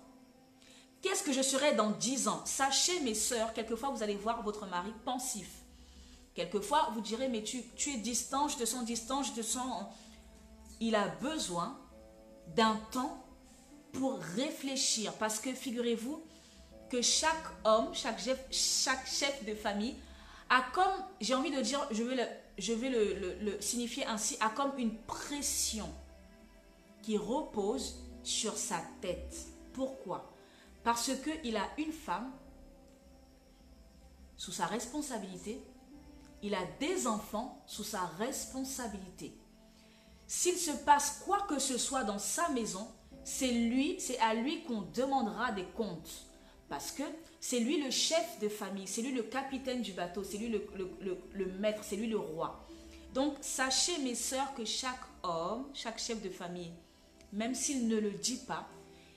Qu'est-ce que je serai dans 10 ans? Sachez, mes sœurs, quelquefois vous allez voir votre mari pensif. Quelquefois vous direz, mais tu es distant, je te sens... Il a besoin d'un temps pour réfléchir. Parce que figurez-vous que chaque homme, chaque chef de famille a comme, j'ai envie de dire, je vais le signifier ainsi, a comme une pression qui repose sur sa tête. Pourquoi? Parce qu'il a une femme sous sa responsabilité, il a des enfants sous sa responsabilité. S'il se passe quoi que ce soit dans sa maison, c'est à lui qu'on demandera des comptes. Parce que c'est lui le chef de famille, c'est lui le capitaine du bateau, c'est lui le maître, c'est lui le roi. Donc, sachez mes sœurs que chaque homme, chaque chef de famille, même s'il ne le dit pas,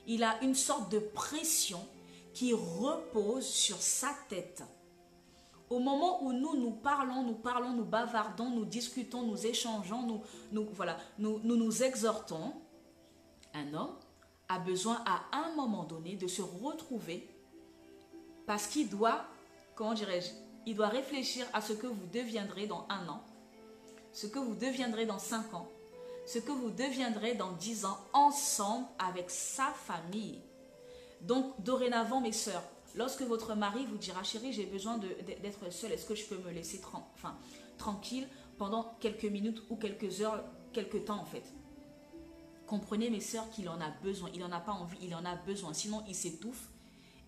il a une sorte de pression qui repose sur sa tête. Au moment où nous parlons, nous bavardons, nous discutons, nous échangeons, nous exhortons, un homme a besoin à un moment donné de se retrouver parce qu'il doit, comment dirais-je, il doit réfléchir à ce que vous deviendrez dans 1 an, ce que vous deviendrez dans 5 ans, ce que vous deviendrez dans 10 ans ensemble avec sa famille. Donc, dorénavant, mes sœurs, lorsque votre mari vous dira, chérie, j'ai besoin d'être seule, est-ce que je peux me laisser tranquille pendant quelques minutes ou quelques heures, quelques temps en fait. Comprenez mes sœurs qu'il en a besoin, il n'en a pas envie, il en a besoin, sinon il s'étouffe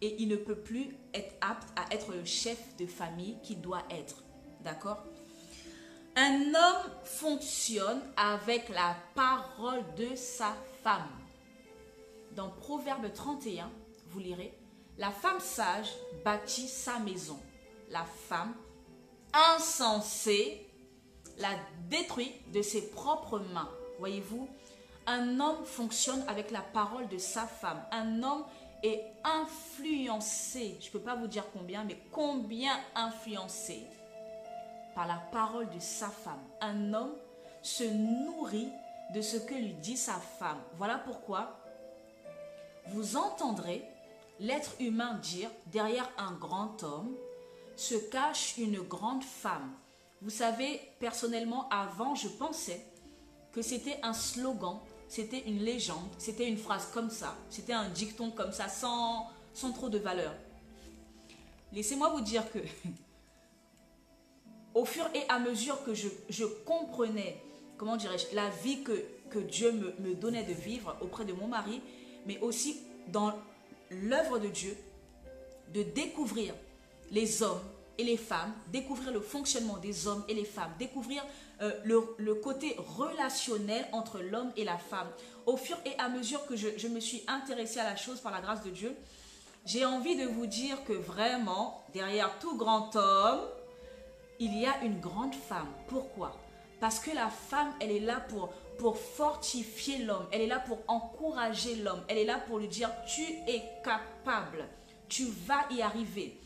et il ne peut plus être apte à être le chef de famille qu'il doit être. D'accord? Un homme fonctionne avec la parole de sa femme. Dans Proverbe 31, vous lirez, la femme sage bâtit sa maison. La femme insensée la détruit de ses propres mains. Voyez-vous, un homme fonctionne avec la parole de sa femme. Un homme est influencé, je ne peux pas vous dire combien, mais combien influencé par la parole de sa femme. Un homme se nourrit de ce que lui dit sa femme. Voilà pourquoi vous entendrez l'être humain dire, derrière un grand homme se cache une grande femme. Vous savez, personnellement, avant, je pensais que c'était un slogan, c'était une légende, c'était une phrase comme ça, c'était un dicton comme ça, sans trop de valeur. Laissez-moi vous dire que, au fur et à mesure que je comprenais, comment dirais-je, la vie que Dieu me donnait de vivre auprès de mon mari, mais aussi dans l'œuvre de Dieu, de découvrir les hommes et les femmes, découvrir le fonctionnement des hommes et les femmes, découvrir le côté relationnel entre l'homme et la femme. Au fur et à mesure que je me suis intéressée à la chose par la grâce de Dieu, j'ai envie de vous dire que vraiment, derrière tout grand homme, il y a une grande femme. Pourquoi? Parce que la femme, elle est là pour fortifier l'homme. Elle est là pour encourager l'homme. Elle est là pour lui dire, tu es capable. Tu vas y arriver.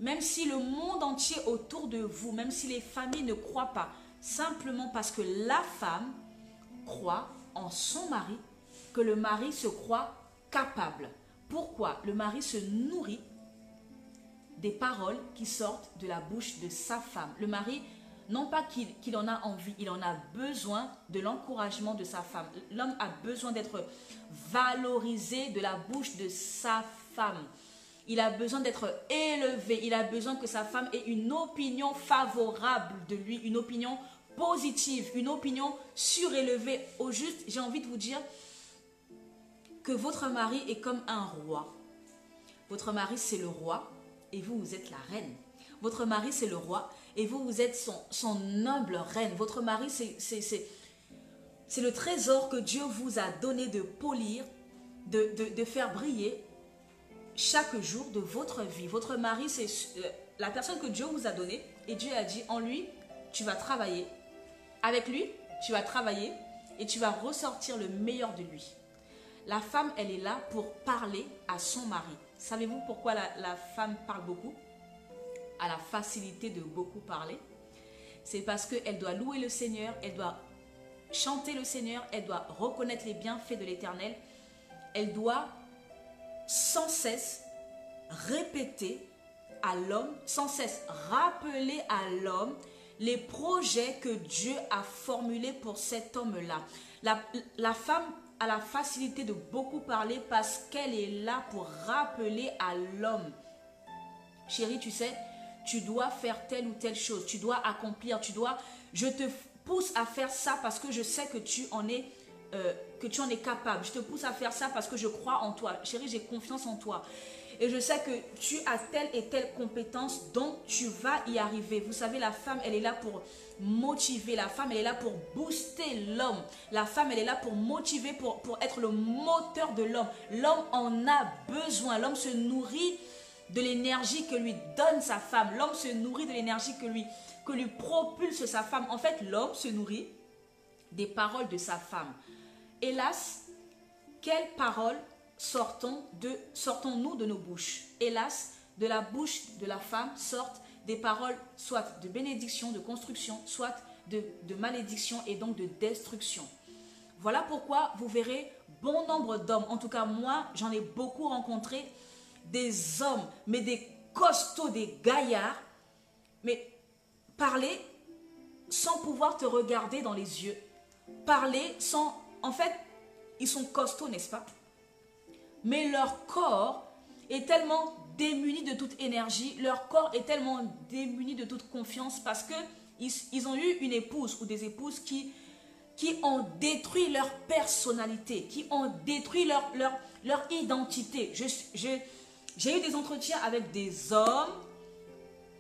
Même si le monde entier autour de vous, même si les familles ne croient pas, simplement parce que la femme croit en son mari, que le mari se croit capable. Pourquoi? Le mari se nourrit des paroles qui sortent de la bouche de sa femme. Le mari, non pas qu'il en a envie, il en a besoin de l'encouragement de sa femme. L'homme a besoin d'être valorisé de la bouche de sa femme. Il a besoin d'être élevé. Il a besoin que sa femme ait une opinion favorable de lui, une opinion positive, une opinion surélevée. Au juste, j'ai envie de vous dire que votre mari est comme un roi. Votre mari, c'est le roi et vous, vous êtes la reine. Votre mari, c'est le roi et vous, vous êtes son humble reine. Votre mari, c'est le trésor que Dieu vous a donné de polir, de faire briller chaque jour de votre vie. Votre mari, c'est la personne que Dieu vous a donnée et Dieu a dit, en lui, tu vas travailler. Avec lui, tu vas travailler et tu vas ressortir le meilleur de lui. La femme, elle est là pour parler à son mari. Savez-vous pourquoi la femme parle beaucoup? A la facilité de beaucoup parler. C'est parce qu'elle doit louer le Seigneur, elle doit chanter le Seigneur, elle doit reconnaître les bienfaits de l'Éternel. Elle doit sans cesse répéter à l'homme, sans cesse rappeler à l'homme les projets que Dieu a formulés pour cet homme-là. La femme a la facilité de beaucoup parler parce qu'elle est là pour rappeler à l'homme. Chérie, tu sais, tu dois faire telle ou telle chose, tu dois accomplir, je te pousse à faire ça parce que je sais que tu en es capable. Je te pousse à faire ça parce que je crois en toi. Chérie, j'ai confiance en toi. Et je sais que tu as telle et telle compétence, donc tu vas y arriver. Vous savez, la femme, elle est là pour motiver. La femme, elle est là pour booster l'homme. La femme, elle est là pour motiver, pour être le moteur de l'homme. L'homme en a besoin. L'homme se nourrit de l'énergie que lui donne sa femme. L'homme se nourrit de l'énergie que lui propulse sa femme. En fait, l'homme se nourrit des paroles de sa femme. Hélas, quelles paroles sortons-nous de nos bouches? Hélas, de la bouche de la femme sortent des paroles soit de bénédiction, de construction, soit de malédiction et donc de destruction. Voilà pourquoi vous verrez bon nombre d'hommes, en tout cas moi, j'en ai beaucoup rencontré, des hommes, mais des costauds, des gaillards, mais parler sans pouvoir te regarder dans les yeux, parler sans... En fait, ils sont costauds, n'est-ce pas? Mais leur corps est tellement démuni de toute énergie, leur corps est tellement démuni de toute confiance parce qu'ils ont eu une épouse ou des épouses qui ont détruit leur personnalité, qui ont détruit leur identité. J'ai eu des entretiens avec des hommes,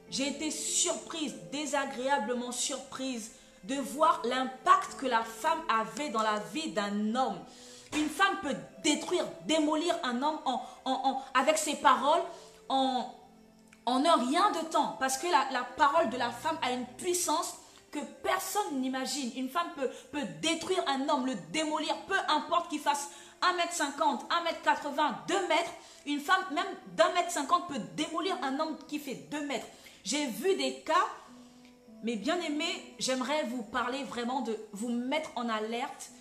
j'ai été surprise, désagréablement surprise de voir l'impact que la femme avait dans la vie d'un homme. Une femme peut détruire, démolir un homme avec ses paroles en un rien de temps. Parce que la parole de la femme a une puissance que personne n'imagine. Une femme peut détruire un homme, le démolir, peu importe qu'il fasse 1m50, 1m80, 2 mètres. Une femme, même d'1m50, peut démolir un homme qui fait 2 mètres. J'ai vu des cas, mais bien aimés, j'aimerais vous parler vraiment de vous mettre en alerte,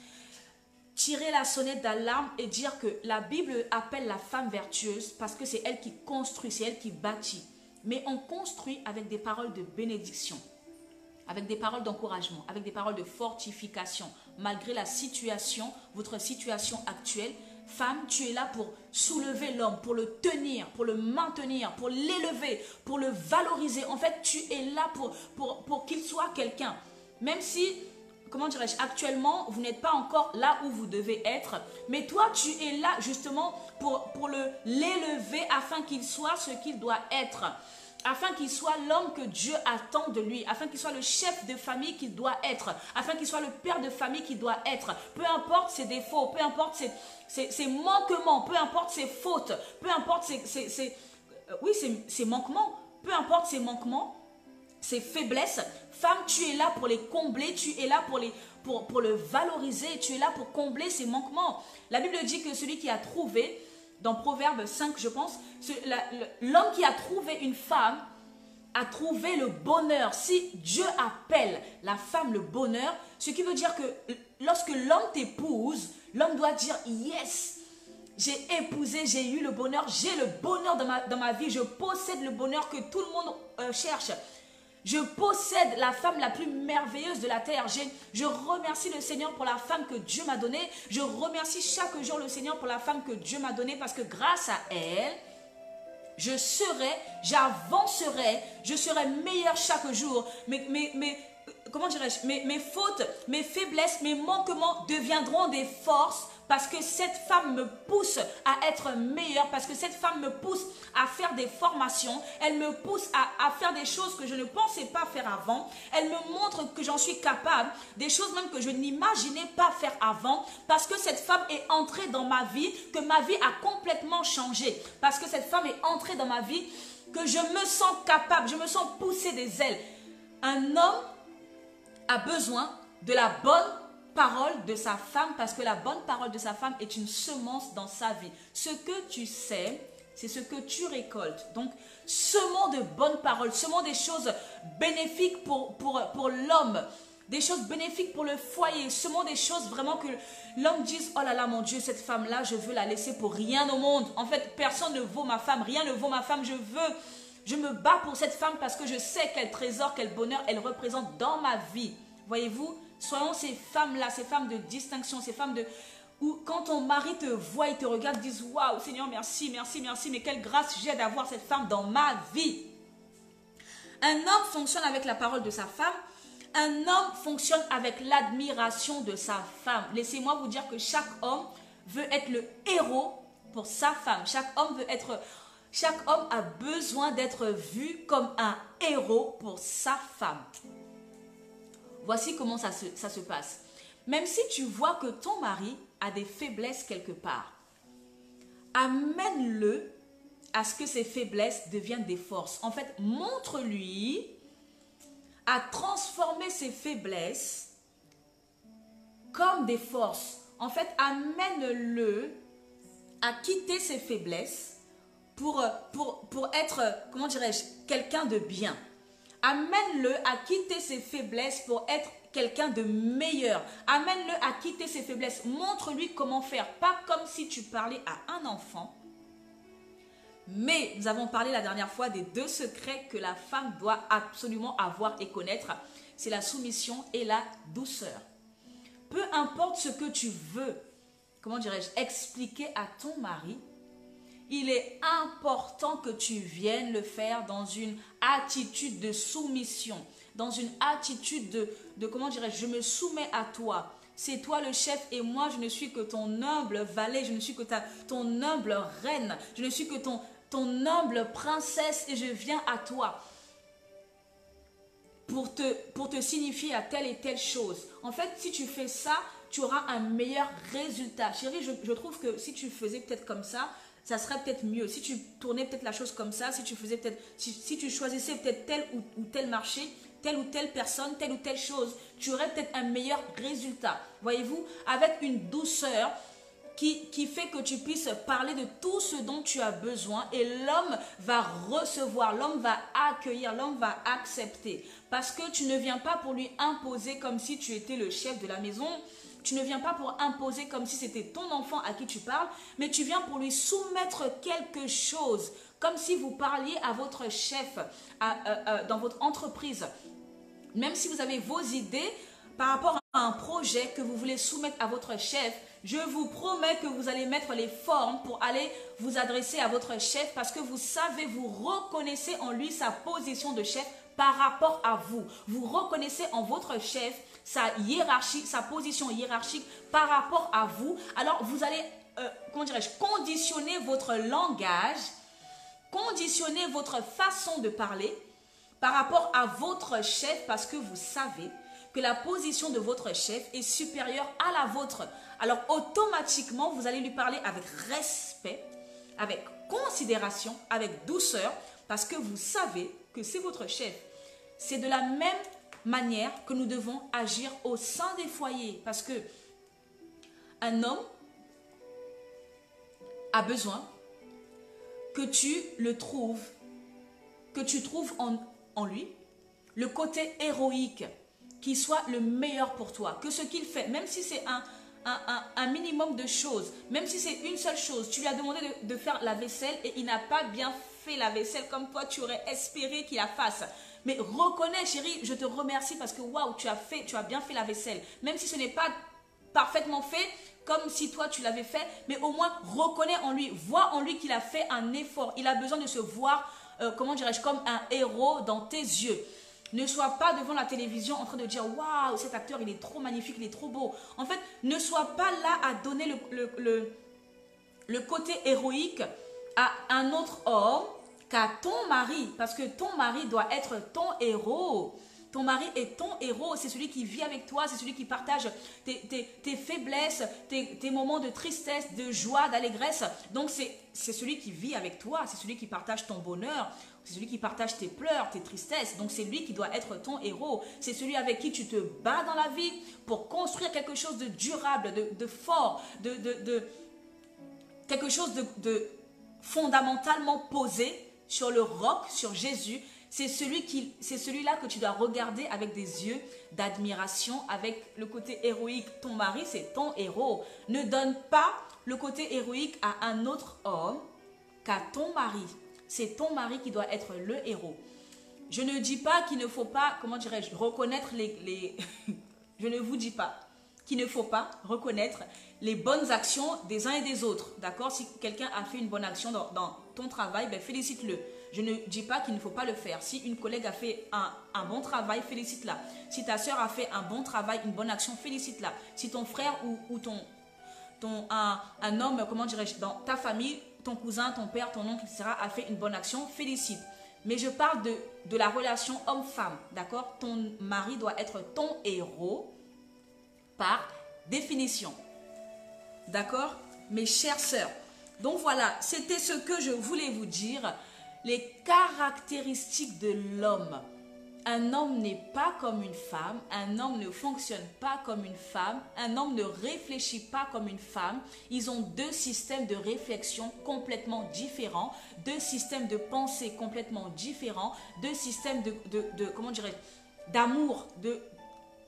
tirer la sonnette d'alarme et dire que la Bible appelle la femme vertueuse parce que c'est elle qui construit, c'est elle qui bâtit. Mais on construit avec des paroles de bénédiction, avec des paroles d'encouragement, avec des paroles de fortification. Malgré la situation, votre situation actuelle, femme, tu es là pour soulever l'homme, pour le tenir, pour le maintenir, pour l'élever, pour le valoriser. En fait, tu es là pour qu'il soit quelqu'un. Même si, comment dirais-je, actuellement, vous n'êtes pas encore là où vous devez être. Mais toi, tu es là justement pour l'élever afin qu'il soit ce qu'il doit être. Afin qu'il soit l'homme que Dieu attend de lui, afin qu'il soit le chef de famille qu'il doit être, afin qu'il soit le père de famille qu'il doit être. Peu importe ses défauts, peu importe ses manquements, peu importe ses fautes, peu importe ses manquements, peu importe ses manquements, ses faiblesses. Femme, tu es là pour les combler, tu es là pour le valoriser, tu es là pour combler ses manquements. La Bible dit que celui qui a trouvé, dans Proverbe 5, je pense, l'homme qui a trouvé une femme a trouvé le bonheur. Si Dieu appelle la femme le bonheur, ce qui veut dire que lorsque l'homme t'épouse, l'homme doit dire « Yes, j'ai épousé, j'ai eu le bonheur, j'ai le bonheur dans ma vie, je possède le bonheur que tout le monde cherche. » Je possède la femme la plus merveilleuse de la terre. Je remercie le Seigneur pour la femme que Dieu m'a donnée. Je remercie chaque jour le Seigneur pour la femme que Dieu m'a donnée parce que grâce à elle, j'avancerai, je serai meilleure chaque jour. Comment dirais-je, mes fautes, mes faiblesses, mes manquements deviendront des forces parce que cette femme me pousse à être meilleure, parce que cette femme me pousse à faire des formations, elle me pousse à faire des choses que je ne pensais pas faire avant, elle me montre que j'en suis capable, des choses même que je n'imaginais pas faire avant, parce que cette femme est entrée dans ma vie, que ma vie a complètement changé, parce que cette femme est entrée dans ma vie, que je me sens capable, je me sens pousser des ailes. Un homme a besoin de la bonne parole de sa femme parce que la bonne parole de sa femme est une semence dans sa vie. Ce que tu sèmes, c'est ce que tu récoltes. Donc, semons de bonnes paroles, semons des choses bénéfiques pour l'homme, des choses bénéfiques pour le foyer, semons des choses vraiment que l'homme dise « Oh là là, mon Dieu, cette femme-là, je veux la laisser pour rien au monde. En fait, personne ne vaut ma femme, rien ne vaut ma femme, je me bats pour cette femme parce que je sais quel trésor, quel bonheur elle représente dans ma vie. » Voyez-vous, soyons ces femmes-là, ces femmes de distinction, ces femmes Ou quand ton mari te voit, il te regarde, disent waouh, Seigneur, merci, merci, merci, mais quelle grâce j'ai d'avoir cette femme dans ma vie. Un homme fonctionne avec la parole de sa femme. Un homme fonctionne avec l'admiration de sa femme. Laissez-moi vous dire que chaque homme veut être le héros pour sa femme. Chaque homme a besoin d'être vu comme un héros pour sa femme. Voici comment ça se passe. Même si tu vois que ton mari a des faiblesses quelque part, amène-le à ce que ses faiblesses deviennent des forces. En fait, montre-lui à transformer ses faiblesses comme des forces. En fait, amène-le à quitter ses faiblesses pour être, comment dirais-je, quelqu'un de bien. Amène-le à quitter ses faiblesses pour être quelqu'un de meilleur. Amène-le à quitter ses faiblesses. Montre-lui comment faire. Pas comme si tu parlais à un enfant. Mais nous avons parlé la dernière fois des 2 secrets que la femme doit absolument avoir et connaître. C'est la soumission et la douceur. Peu importe ce que tu veux, comment dirais-je, expliquer à ton mari, il est important que tu viennes le faire dans une attitude de soumission, dans une attitude de comment dirais-je, je me soumets à toi. C'est toi le chef et moi je ne suis que ton humble valet, je ne suis que ton humble reine, je ne suis que ton humble princesse et je viens à toi pour te signifier à telle et telle chose. En fait, si tu fais ça, tu auras un meilleur résultat. Chérie, je trouve que si tu faisais peut-être comme ça serait peut-être mieux. Si tu tournais peut-être la chose comme ça, si tu faisais peut-être, si tu choisissais peut-être tel ou tel marché, telle ou telle personne, telle ou telle chose, tu aurais peut-être un meilleur résultat. Voyez-vous, avec une douceur qui fait que tu puisses parler de tout ce dont tu as besoin et l'homme va recevoir, l'homme va accueillir, l'homme va accepter. Parce que tu ne viens pas pour lui imposer comme si tu étais le chef de la maison. Tu ne viens pas pour imposer comme si c'était ton enfant à qui tu parles, mais tu viens pour lui soumettre quelque chose, comme si vous parliez à votre chef dans votre entreprise. Même si vous avez vos idées par rapport à un projet que vous voulez soumettre à votre chef, je vous promets que vous allez mettre les formes pour aller vous adresser à votre chef parce que vous savez, vous reconnaissez en lui sa position de chef par rapport à vous. Vous reconnaissez en votre chef sa hiérarchie, sa position hiérarchique par rapport à vous. Alors, vous allez, comment dirais-je, conditionner votre langage, conditionner votre façon de parler par rapport à votre chef parce que vous savez que la position de votre chef est supérieure à la vôtre. Alors, automatiquement, vous allez lui parler avec respect, avec considération, avec douceur parce que vous savez que c'est votre chef. C'est de la même manière que nous devons agir au sein des foyers parce que un homme a besoin que tu le trouves, que tu trouves en lui le côté héroïque qui soit le meilleur pour toi, que ce qu'il fait, même si c'est un minimum de choses, même si c'est une seule chose, tu lui as demandé de faire la vaisselle et il n'a pas bien fait la vaisselle comme toi tu aurais espéré qu'il la fasse. Mais reconnais, chérie, je te remercie parce que waouh, tu as bien fait la vaisselle. Même si ce n'est pas parfaitement fait, comme si toi tu l'avais fait, mais au moins reconnais en lui, vois en lui qu'il a fait un effort. Il a besoin de se voir, comment dirais-je, comme un héros dans tes yeux. Ne sois pas devant la télévision en train de dire waouh, cet acteur il est trop magnifique, il est trop beau. En fait, ne sois pas là à donner le côté héroïque à un autre homme qu'à ton mari, parce que ton mari doit être ton héros. Ton mari est ton héros, c'est celui qui vit avec toi, c'est celui qui partage tes faiblesses, tes moments de tristesse, de joie, d'allégresse. Donc c'est celui qui vit avec toi, c'est celui qui partage ton bonheur, c'est celui qui partage tes pleurs, tes tristesses. Donc c'est lui qui doit être ton héros. C'est celui avec qui tu te bats dans la vie pour construire quelque chose de durable, de fort, quelque chose de fondamentalement posé sur le roc, sur Jésus. C'est celui-là que tu dois regarder avec des yeux d'admiration, avec le côté héroïque. Ton mari, c'est ton héros. Ne donne pas le côté héroïque à un autre homme qu'à ton mari. C'est ton mari qui doit être le héros. Je ne dis pas qu'il ne faut pas, comment dirais-je, reconnaître les... Je ne vous dis pas qu'il ne faut pas reconnaître les bonnes actions des uns et des autres. D'accord? Si quelqu'un a fait une bonne action dans ton travail, ben félicite-le. Je ne dis pas qu'il ne faut pas le faire. Si une collègue a fait un bon travail, félicite-la. Si ta soeur a fait un bon travail, une bonne action, félicite-la. Si ton frère ou un homme, comment dirais-je, dans ta famille, ton cousin, ton père, ton oncle, etc., a fait une bonne action, félicite. Mais je parle de la relation homme-femme, d'accord? Ton mari doit être ton héros par définition. D'accord? Mes chères sœurs. Donc voilà, c'était ce que je voulais vous dire. Les caractéristiques de l'homme. Un homme n'est pas comme une femme, un homme ne fonctionne pas comme une femme, un homme ne réfléchit pas comme une femme. Ils ont deux systèmes de réflexion complètement différents, deux systèmes de pensée complètement différents, deux systèmes comment dirais-je, d'amour, de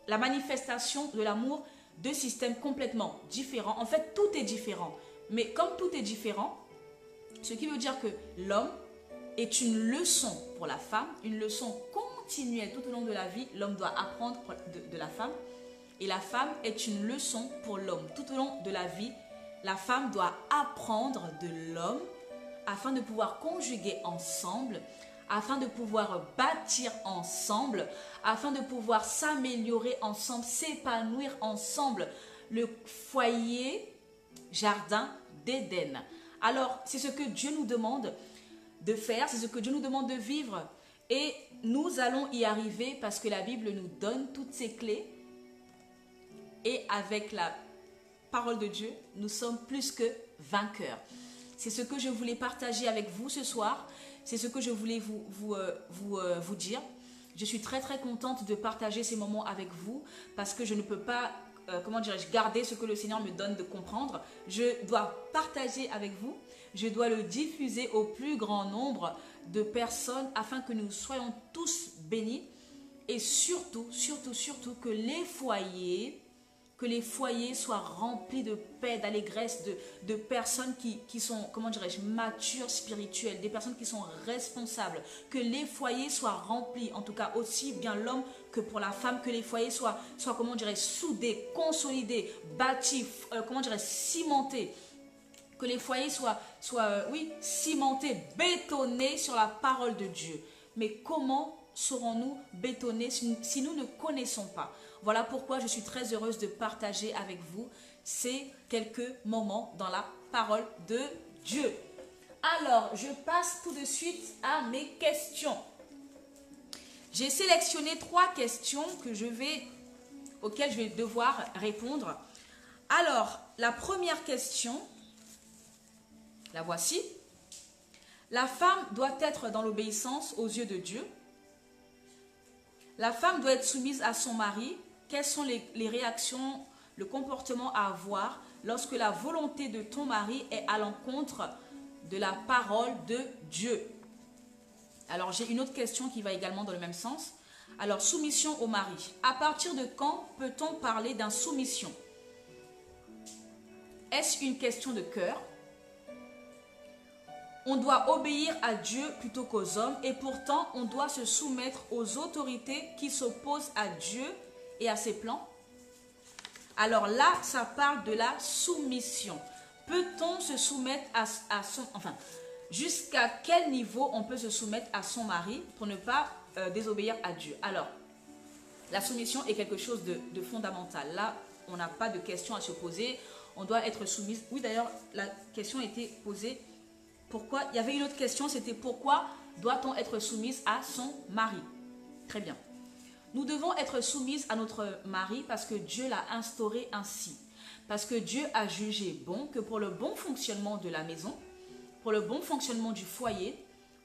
la manifestation de l'amour, deux systèmes complètement différents. En fait, tout est différent. Mais comme tout est différent, ce qui veut dire que l'homme est une leçon pour la femme, une leçon continuelle tout au long de la vie. L'homme doit apprendre de la femme et la femme est une leçon pour l'homme. Tout au long de la vie, la femme doit apprendre de l'homme afin de pouvoir conjuguer ensemble, afin de pouvoir bâtir ensemble, afin de pouvoir s'améliorer ensemble, s'épanouir ensemble. Le foyer, jardin d'Éden. Alors, c'est ce que Dieu nous demande de faire, c'est ce que Dieu nous demande de vivre. Et nous allons y arriver parce que la Bible nous donne toutes ces clés. Et avec la parole de Dieu, nous sommes plus que vainqueurs. C'est ce que je voulais partager avec vous ce soir. C'est ce que je voulais vous dire. Je suis très très contente de partager ces moments avec vous parce que je ne peux pas, comment dirais-je, garder ce que le Seigneur me donne de comprendre. Je dois partager avec vous. Je dois le diffuser au plus grand nombre de personnes afin que nous soyons tous bénis et surtout que les foyers soient remplis de paix, d'allégresse, de personnes qui sont, comment dirais-je, matures spirituelles, des personnes qui sont responsables, que les foyers soient remplis, en tout cas aussi bien l'homme que pour la femme, que les foyers soient comment dirais-je, soudés, consolidés, bâtis, comment dirais-je, cimentés, que les foyers soient cimentés, bétonnés sur la parole de Dieu. Mais comment serons-nous bétonnés si nous ne connaissons pas? Voilà pourquoi je suis très heureuse de partager avec vous ces quelques moments dans la parole de Dieu. Alors, je passe tout de suite à mes questions. J'ai sélectionné 3 questions auxquelles je vais devoir répondre. Alors, la première question, la voici. La femme doit être dans l'obéissance aux yeux de Dieu. La femme doit être soumise à son mari. Quelles sont les réactions, le comportement à avoir lorsque la volonté de ton mari est à l'encontre de la parole de Dieu? Alors, j'ai une autre question qui va également dans le même sens. Alors, soumission au mari. À partir de quand peut-on parler d'insoumission? Est-ce une question de cœur? On doit obéir à Dieu plutôt qu'aux hommes et pourtant on doit se soumettre aux autorités qui s'opposent à Dieu et à ses plans. Alors là, ça parle de la soumission. Peut-on se soumettre à son... Enfin, jusqu'à quel niveau on peut se soumettre à son mari pour ne pas désobéir à Dieu? Alors, la soumission est quelque chose de fondamental. Là, on n'a pas de question à se poser. On doit être soumise. Oui, d'ailleurs, la question a été posée. Pourquoi? Il y avait une autre question, c'était pourquoi doit-on être soumise à son mari? Très bien. Nous devons être soumises à notre mari parce que Dieu l'a instauré ainsi. Parce que Dieu a jugé bon que pour le bon fonctionnement de la maison, pour le bon fonctionnement du foyer,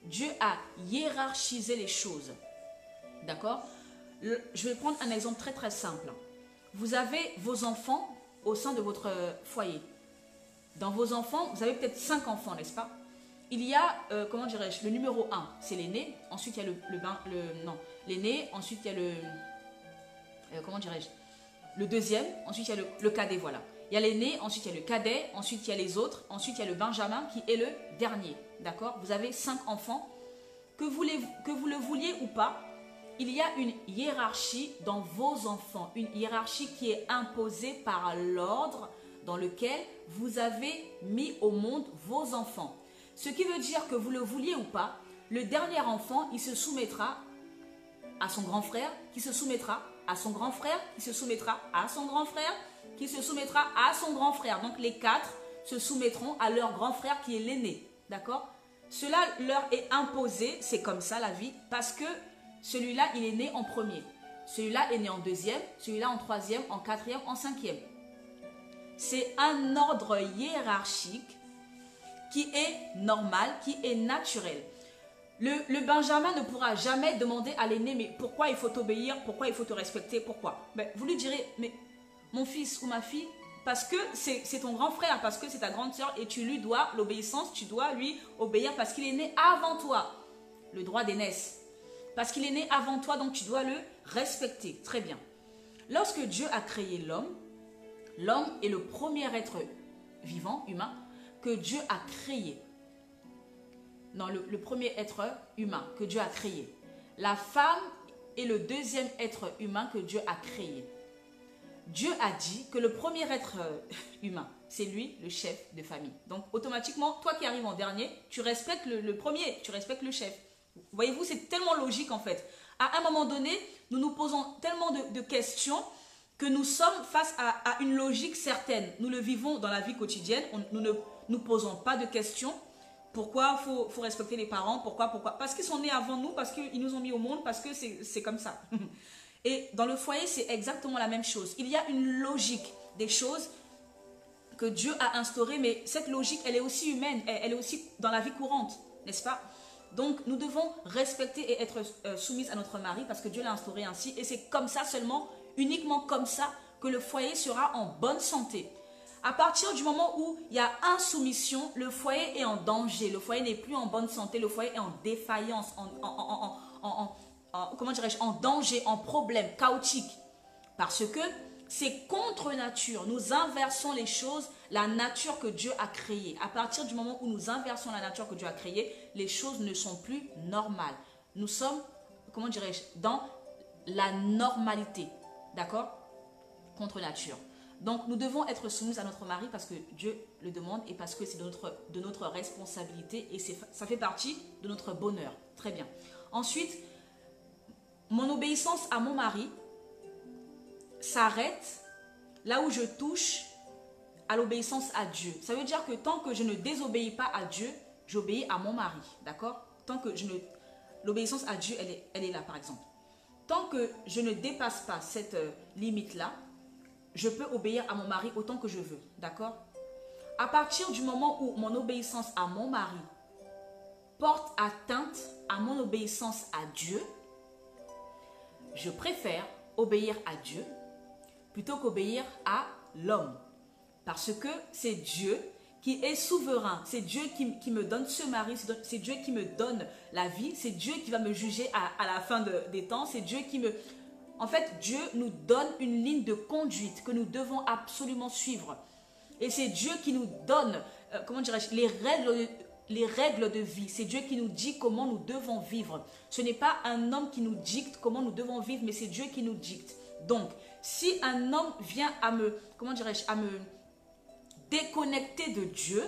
Dieu a hiérarchisé les choses. D'accord? Je vais prendre un exemple très très simple. Vous avez vos enfants au sein de votre foyer. Dans vos enfants, vous avez peut-être 5 enfants, n'est-ce pas? Il y a, comment dirais-je, le numéro 1, c'est l'aîné. Ensuite, il y a l'aîné. Ensuite, il y a le, comment dirais-je, le deuxième. Ensuite, il y a le cadet, voilà. Il y a l'aîné, ensuite, il y a le cadet. Ensuite, il y a les autres. Ensuite, il y a le benjamin qui est le dernier. D'accord? Vous avez 5 enfants. Que vous le vouliez ou pas, il y a une hiérarchie dans vos enfants, une hiérarchie qui est imposée par l'ordre dans lequel vous avez mis au monde vos enfants. Ce qui veut dire que vous le vouliez ou pas, le dernier enfant, il se soumettra à son grand frère, qui se soumettra à son grand frère, qui se soumettra à son grand frère, qui se soumettra à son grand frère. Donc les 4 se soumettront à leur grand frère qui est l'aîné. D'accord? Cela leur est imposé, c'est comme ça la vie, parce que celui-là, il est né en premier. Celui-là est né en deuxième, celui-là en troisième, en quatrième, en cinquième. C'est un ordre hiérarchique qui est normal, qui est naturel. Le Benjamin ne pourra jamais demander à l'aîné, mais pourquoi il faut t'obéir, pourquoi il faut te respecter, pourquoi? Ben, vous lui direz, mais mon fils ou ma fille, parce que c'est ton grand frère, parce que c'est ta grande soeur et tu lui dois l'obéissance, tu dois lui obéir parce qu'il est né avant toi. Le droit d'aînesse. Parce qu'il est né avant toi, donc tu dois le respecter. Très bien. Lorsque Dieu a créé l'homme, l'homme est le premier être vivant, humain, que Dieu a créé. Non, le premier être humain que Dieu a créé. La femme est le deuxième être humain que Dieu a créé. Dieu a dit que le premier être humain, c'est lui, le chef de famille. Donc, automatiquement, toi qui arrives en dernier, tu respectes le premier, tu respectes le chef. Voyez-vous, c'est tellement logique en fait. À un moment donné, nous nous posons tellement de questions que nous sommes face à une logique certaine. Nous le vivons dans la vie quotidienne, nous ne nous posons pas de questions. Pourquoi faut respecter les parents? Pourquoi? Parce qu'ils sont nés avant nous, parce qu'ils nous ont mis au monde, parce que c'est comme ça. Et dans le foyer, c'est exactement la même chose. Il y a une logique des choses que Dieu a instaurée, mais cette logique, elle est aussi humaine, elle est aussi dans la vie courante, n'est-ce pas? Donc, nous devons respecter et être soumises à notre mari parce que Dieu l'a instauré ainsi. Et c'est comme ça seulement, uniquement comme ça, que le foyer sera en bonne santé. À partir du moment où il y a insoumission, le foyer est en danger. Le foyer n'est plus en bonne santé, le foyer est en défaillance, comment dirais-je, en danger, en problème, chaotique. Parce que c'est contre nature. Nous inversons les choses, la nature que Dieu a créée. À partir du moment où nous inversons la nature que Dieu a créée, les choses ne sont plus normales. Nous sommes, comment dirais-je, dans la normalité. D'accord? Contre nature. Donc, nous devons être soumis à notre mari parce que Dieu le demande et parce que c'est de notre responsabilité et ça fait partie de notre bonheur. Très bien. Ensuite, mon obéissance à mon mari s'arrête là où je touche à l'obéissance à Dieu. Ça veut dire que tant que je ne désobéis pas à Dieu, j'obéis à mon mari. D'accord? Tant que je ne... L'obéissance à Dieu, elle est là, par exemple. Tant que je ne dépasse pas cette limite-là, je peux obéir à mon mari autant que je veux. D'accord? À partir du moment où mon obéissance à mon mari porte atteinte à mon obéissance à Dieu, je préfère obéir à Dieu plutôt qu'obéir à l'homme. Parce que c'est Dieu qui est souverain. C'est Dieu qui me donne ce mari. C'est Dieu qui me donne la vie. C'est Dieu qui va me juger à la fin des temps. C'est Dieu qui me... En fait, Dieu nous donne une ligne de conduite que nous devons absolument suivre. Et c'est Dieu qui nous donne, comment dirais-je, les règles de vie. C'est Dieu qui nous dit comment nous devons vivre. Ce n'est pas un homme qui nous dicte comment nous devons vivre, mais c'est Dieu qui nous dicte. Donc, si un homme vient à me, comment dirais-je, à me déconnecter de Dieu,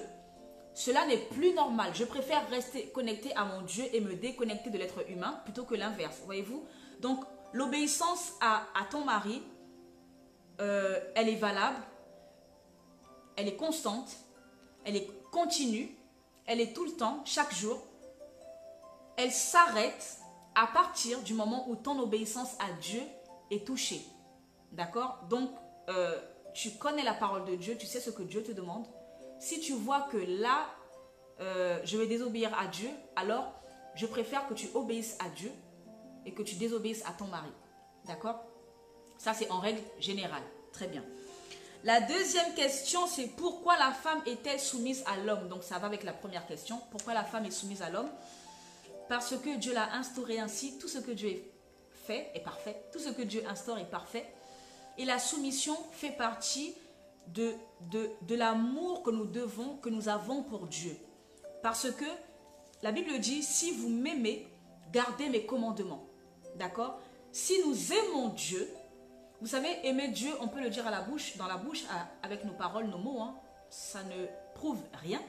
cela n'est plus normal. Je préfère rester connecté à mon Dieu et me déconnecter de l'être humain plutôt que l'inverse. Voyez-vous? Donc, l'obéissance à ton mari, elle est valable, elle est constante, elle est continue, elle est tout le temps, chaque jour. Elle s'arrête à partir du moment où ton obéissance à Dieu est touchée. D'accord? Donc, tu connais la parole de Dieu, tu sais ce que Dieu te demande. Si tu vois que là, je vais désobéir à Dieu, alors je préfère que tu obéisses à Dieu et que tu désobéisses à ton mari. D'accord? Ça, c'est en règle générale. Très bien. La deuxième question, c'est pourquoi la femme est-elle soumise à l'homme? Donc, ça va avec la première question. Pourquoi la femme est soumise à l'homme? Parce que Dieu l'a instauré ainsi. Tout ce que Dieu fait est parfait. Tout ce que Dieu instaure est parfait. Et la soumission fait partie de l'amour que nous avons pour Dieu. Parce que la Bible dit, si vous m'aimez, gardez mes commandements. d'accord? Si nous aimons Dieu, vous savez, aimer Dieu, on peut le dire à la bouche, dans la bouche, avec nos paroles, nos mots, hein, ça ne prouve rien.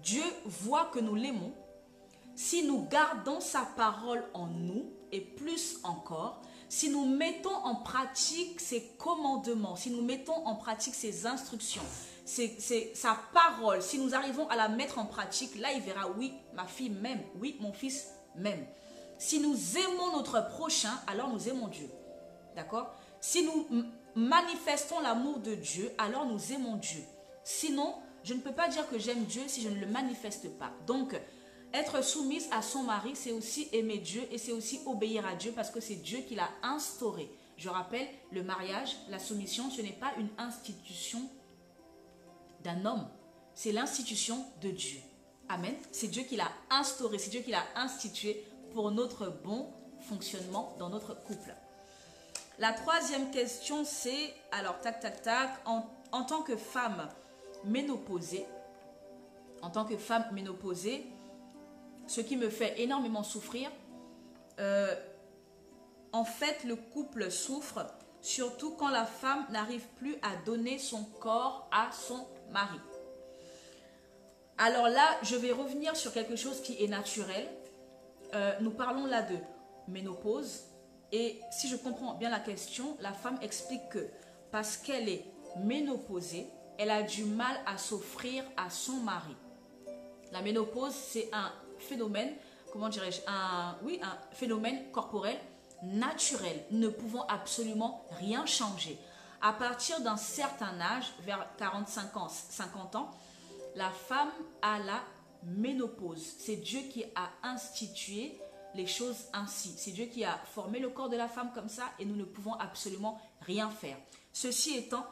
Dieu voit que nous l'aimons. Si nous gardons sa parole en nous, et plus encore, si nous mettons en pratique ses commandements, si nous mettons en pratique ses instructions, sa parole, si nous arrivons à la mettre en pratique, là il verra, oui, ma fille m'aime, oui, mon fils m'aime. Si nous aimons notre prochain, alors nous aimons Dieu. D'accord? Si nous manifestons l'amour de Dieu, alors nous aimons Dieu. Sinon, je ne peux pas dire que j'aime Dieu si je ne le manifeste pas. Donc, être soumise à son mari, c'est aussi aimer Dieu et c'est aussi obéir à Dieu parce que c'est Dieu qui l'a instauré. Je rappelle, le mariage, la soumission, ce n'est pas une institution d'un homme. C'est l'institution de Dieu. Amen. C'est Dieu qui l'a instauré, c'est Dieu qui l'a institué pour notre bon fonctionnement dans notre couple. La troisième question, c'est, alors, tac, tac, tac, en tant que femme ménopausée, ce qui me fait énormément souffrir, en fait, le couple souffre, surtout quand la femme n'arrive plus à donner son corps à son mari. Alors là, je vais revenir sur quelque chose qui est naturel. Nous parlons là de ménopause. Et si je comprends bien la question, la femme explique que parce qu'elle est ménopausée, elle a du mal à s'offrir à son mari. La ménopause, c'est un phénomène, comment dirais-je, un phénomène corporel naturel. Nous ne pouvons absolument rien changer. À partir d'un certain âge, vers 45 ans, 50 ans, la femme a la ménopause. C'est Dieu qui a institué les choses ainsi. C'est Dieu qui a formé le corps de la femme comme ça et nous ne pouvons absolument rien faire. Ceci étant,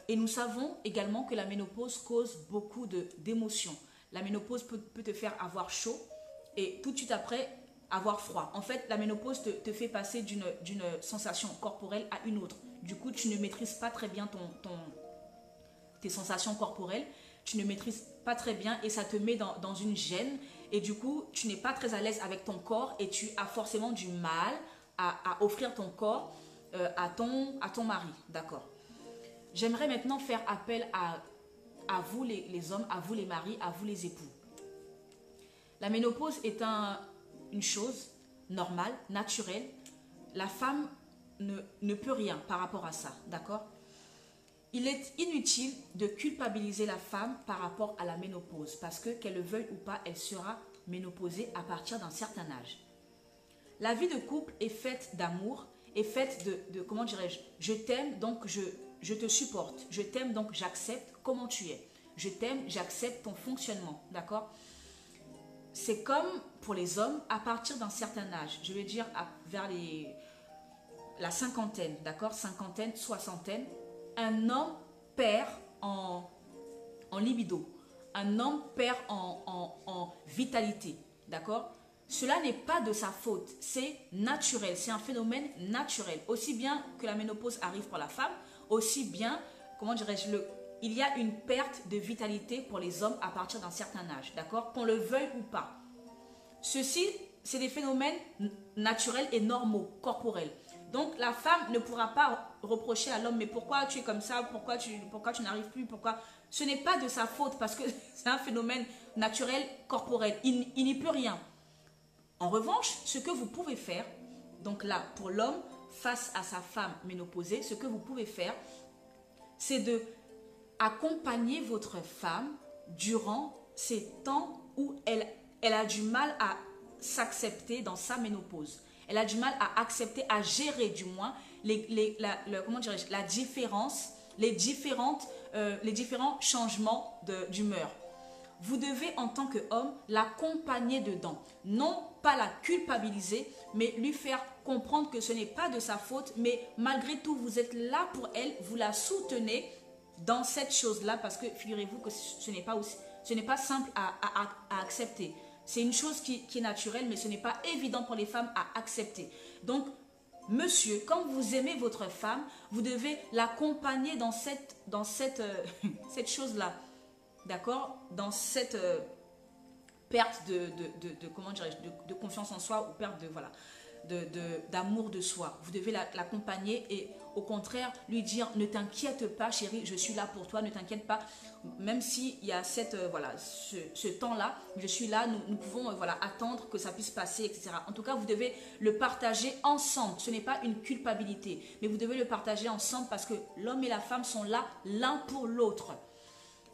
et nous savons également que la ménopause cause beaucoup d'émotions. La ménopause peut te faire avoir chaud et tout de suite après avoir froid. En fait, la ménopause te fait passer d'une sensation corporelle à une autre. Du coup, tu ne maîtrises pas très bien tes sensations corporelles. Tu ne maîtrises pas très bien et ça te met dans une gêne. Et du coup, tu n'es pas très à l'aise avec ton corps et tu as forcément du mal à offrir ton corps à ton mari. D'accord. J'aimerais maintenant faire appel à vous les hommes, à vous les maris, à vous les époux. La ménopause est une chose normale, naturelle. La femme ne peut rien par rapport à ça. D'accord. Il est inutile de culpabiliser la femme par rapport à la ménopause parce que, qu'elle le veuille ou pas, elle sera ménopausée à partir d'un certain âge. La vie de couple est faite d'amour, est faite de comment dirais-je, je t'aime donc je te supporte, je t'aime donc j'accepte comment tu es, je t'aime, j'accepte ton fonctionnement, d'accord? C'est comme pour les hommes à partir d'un certain âge, je vais dire vers la cinquantaine, d'accord, cinquantaine, soixantaine. Un homme perd en libido, un homme perd en vitalité, d'accord? Cela n'est pas de sa faute, c'est naturel, c'est un phénomène naturel. Aussi bien que la ménopause arrive pour la femme, aussi bien, comment dirais-je, il y a une perte de vitalité pour les hommes à partir d'un certain âge, d'accord? Qu'on le veuille ou pas. Ceci, c'est des phénomènes naturels et normaux, corporels. Donc, la femme ne pourra pas reprocher à l'homme, mais pourquoi tu es comme ça, pourquoi tu n'arrives plus, pourquoi... Ce n'est pas de sa faute parce que c'est un phénomène naturel, corporel. Il n'y peut rien. En revanche, ce que vous pouvez faire, donc là, pour l'homme, face à sa femme ménopausée, ce que vous pouvez faire, c'est de accompagner votre femme durant ces temps où elle a du mal à s'accepter dans sa ménopause. Elle a du mal à accepter, à gérer du moins la différence, les différents changements d'humeur. Vous devez en tant qu'homme l'accompagner dedans. Non pas la culpabiliser, mais lui faire comprendre que ce n'est pas de sa faute, mais malgré tout vous êtes là pour elle, vous la soutenez dans cette chose-là parce que figurez-vous que ce n'est pas simple à accepter. C'est une chose qui est naturelle, mais ce n'est pas évident pour les femmes à accepter. Donc, monsieur, quand vous aimez votre femme, vous devez l'accompagner dans cette chose-là. D'accord? Dans cette perte comment dirais-je, de confiance en soi ou perte de, voilà, d'amour de soi. Vous devez l'accompagner et au contraire lui dire ne t'inquiète pas chérie, je suis là pour toi, ne t'inquiète pas, même s'il y a voilà, ce temps-là, je suis là, nous pouvons voilà, attendre que ça puisse passer, etc. En tout cas, vous devez le partager ensemble. Ce n'est pas une culpabilité, mais vous devez le partager ensemble parce que l'homme et la femme sont là l'un pour l'autre.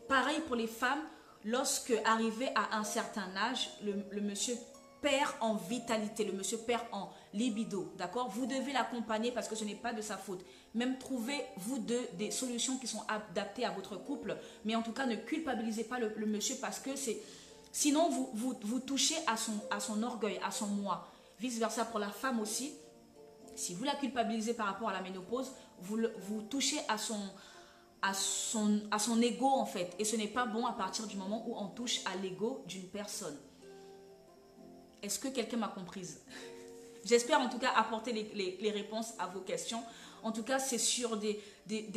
Pareil pour les femmes, lorsque arrivé à un certain âge, le monsieur perd en vitalité, le monsieur perd en libido, d'accord? Vous devez l'accompagner parce que ce n'est pas de sa faute. Même trouvez, vous deux, des solutions qui sont adaptées à votre couple, mais en tout cas, ne culpabilisez pas le monsieur parce que c'est... Sinon, vous touchez à son orgueil, à son moi. Vice-versa pour la femme aussi. Si vous la culpabilisez par rapport à la ménopause, vous touchez à son ego en fait. Et ce n'est pas bon à partir du moment où on touche à l'ego d'une personne. Est-ce que quelqu'un m'a comprise? J'espère en tout cas apporter les réponses à vos questions. En tout cas, c'est sur des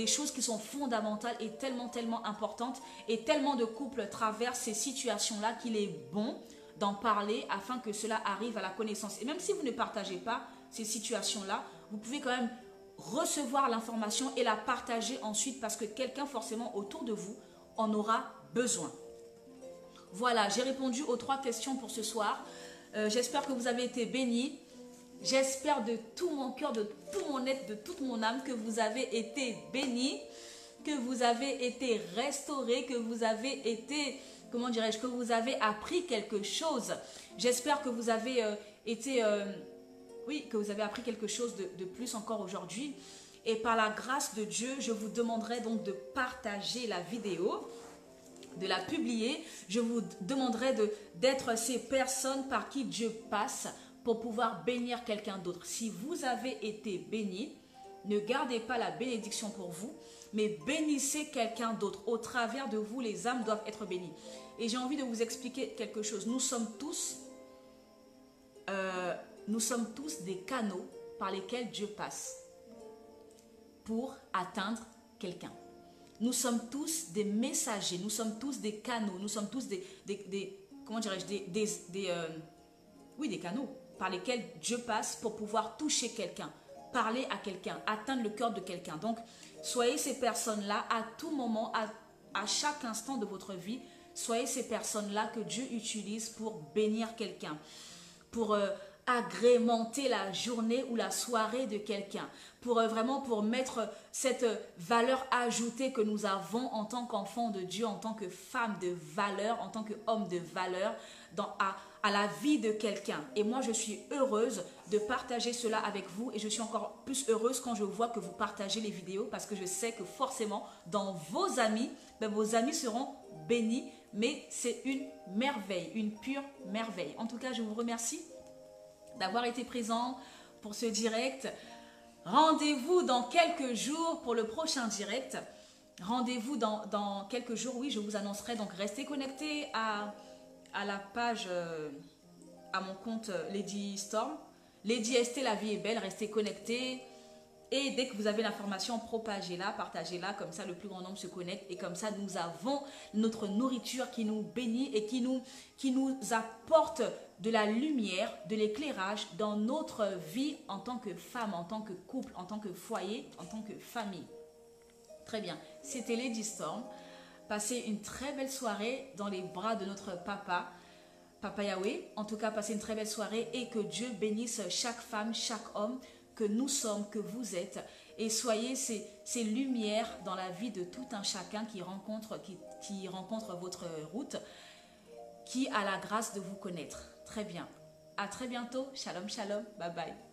choses qui sont fondamentales et tellement importantes. Et tellement de couples traversent ces situations-là qu'il est bon d'en parler afin que cela arrive à la connaissance. Et même si vous ne partagez pas ces situations-là, vous pouvez quand même recevoir l'information et la partager ensuite parce que quelqu'un forcément autour de vous en aura besoin. Voilà, j'ai répondu aux 3 questions pour ce soir. J'espère que vous avez été bénis. J'espère de tout mon cœur, de tout mon être, de toute mon âme que vous avez été bénis, que vous avez été restaurés, que vous avez été, comment dirais-je, que vous avez appris quelque chose. J'espère que vous avez que vous avez appris quelque chose de plus encore aujourd'hui. Et par la grâce de Dieu, je vous demanderai donc de partager la vidéo, de la publier. Je vous demanderai d'être ces personnes par qui Dieu passe pour pouvoir bénir quelqu'un d'autre. Si vous avez été béni, ne gardez pas la bénédiction pour vous, mais bénissez quelqu'un d'autre. Au travers de vous, les âmes doivent être bénies. Et j'ai envie de vous expliquer quelque chose. Nous sommes tous des canaux par lesquels Dieu passe pour atteindre quelqu'un. Nous sommes tous des messagers, nous sommes tous des canaux, nous sommes tous comment dirais-je, des canaux par lesquels Dieu passe pour pouvoir toucher quelqu'un, parler à quelqu'un, atteindre le cœur de quelqu'un. Donc, soyez ces personnes-là à tout moment, à chaque instant de votre vie, soyez ces personnes-là que Dieu utilise pour bénir quelqu'un, pour agrémenter la journée ou la soirée de quelqu'un, pour vraiment pour mettre cette valeur ajoutée que nous avons en tant qu'enfants de Dieu, en tant que femme de valeur, en tant qu'homme de valeur à la vie de quelqu'un. Et moi, je suis heureuse de partager cela avec vous et je suis encore plus heureuse quand je vois que vous partagez les vidéos parce que je sais que forcément, dans vos amis seront bénis, mais c'est une merveille, une pure merveille. En tout cas, je vous remercie d'avoir été présent pour ce direct. Rendez-vous dans quelques jours pour le prochain direct. Rendez-vous dans quelques jours, oui, je vous annoncerai. Donc, restez connectés à la page, à mon compte Lady Storm. Lady ST, la vie est belle, restez connectés. Et dès que vous avez l'information, propagez-la, partagez-la, comme ça le plus grand nombre se connecte. Et comme ça, nous avons notre nourriture qui nous bénit et qui nous apporte de la lumière, de l'éclairage dans notre vie en tant que femme, en tant que couple, en tant que foyer, en tant que famille. Très bien, c'était Lady Storm. Passez une très belle soirée dans les bras de notre Papa Yahweh. En tout cas, passez une très belle soirée et que Dieu bénisse chaque femme, chaque homme que nous sommes, que vous êtes. Et soyez ces lumières dans la vie de tout un chacun qui rencontre votre route, qui a la grâce de vous connaître. Très bien. À très bientôt. Shalom, shalom. Bye bye.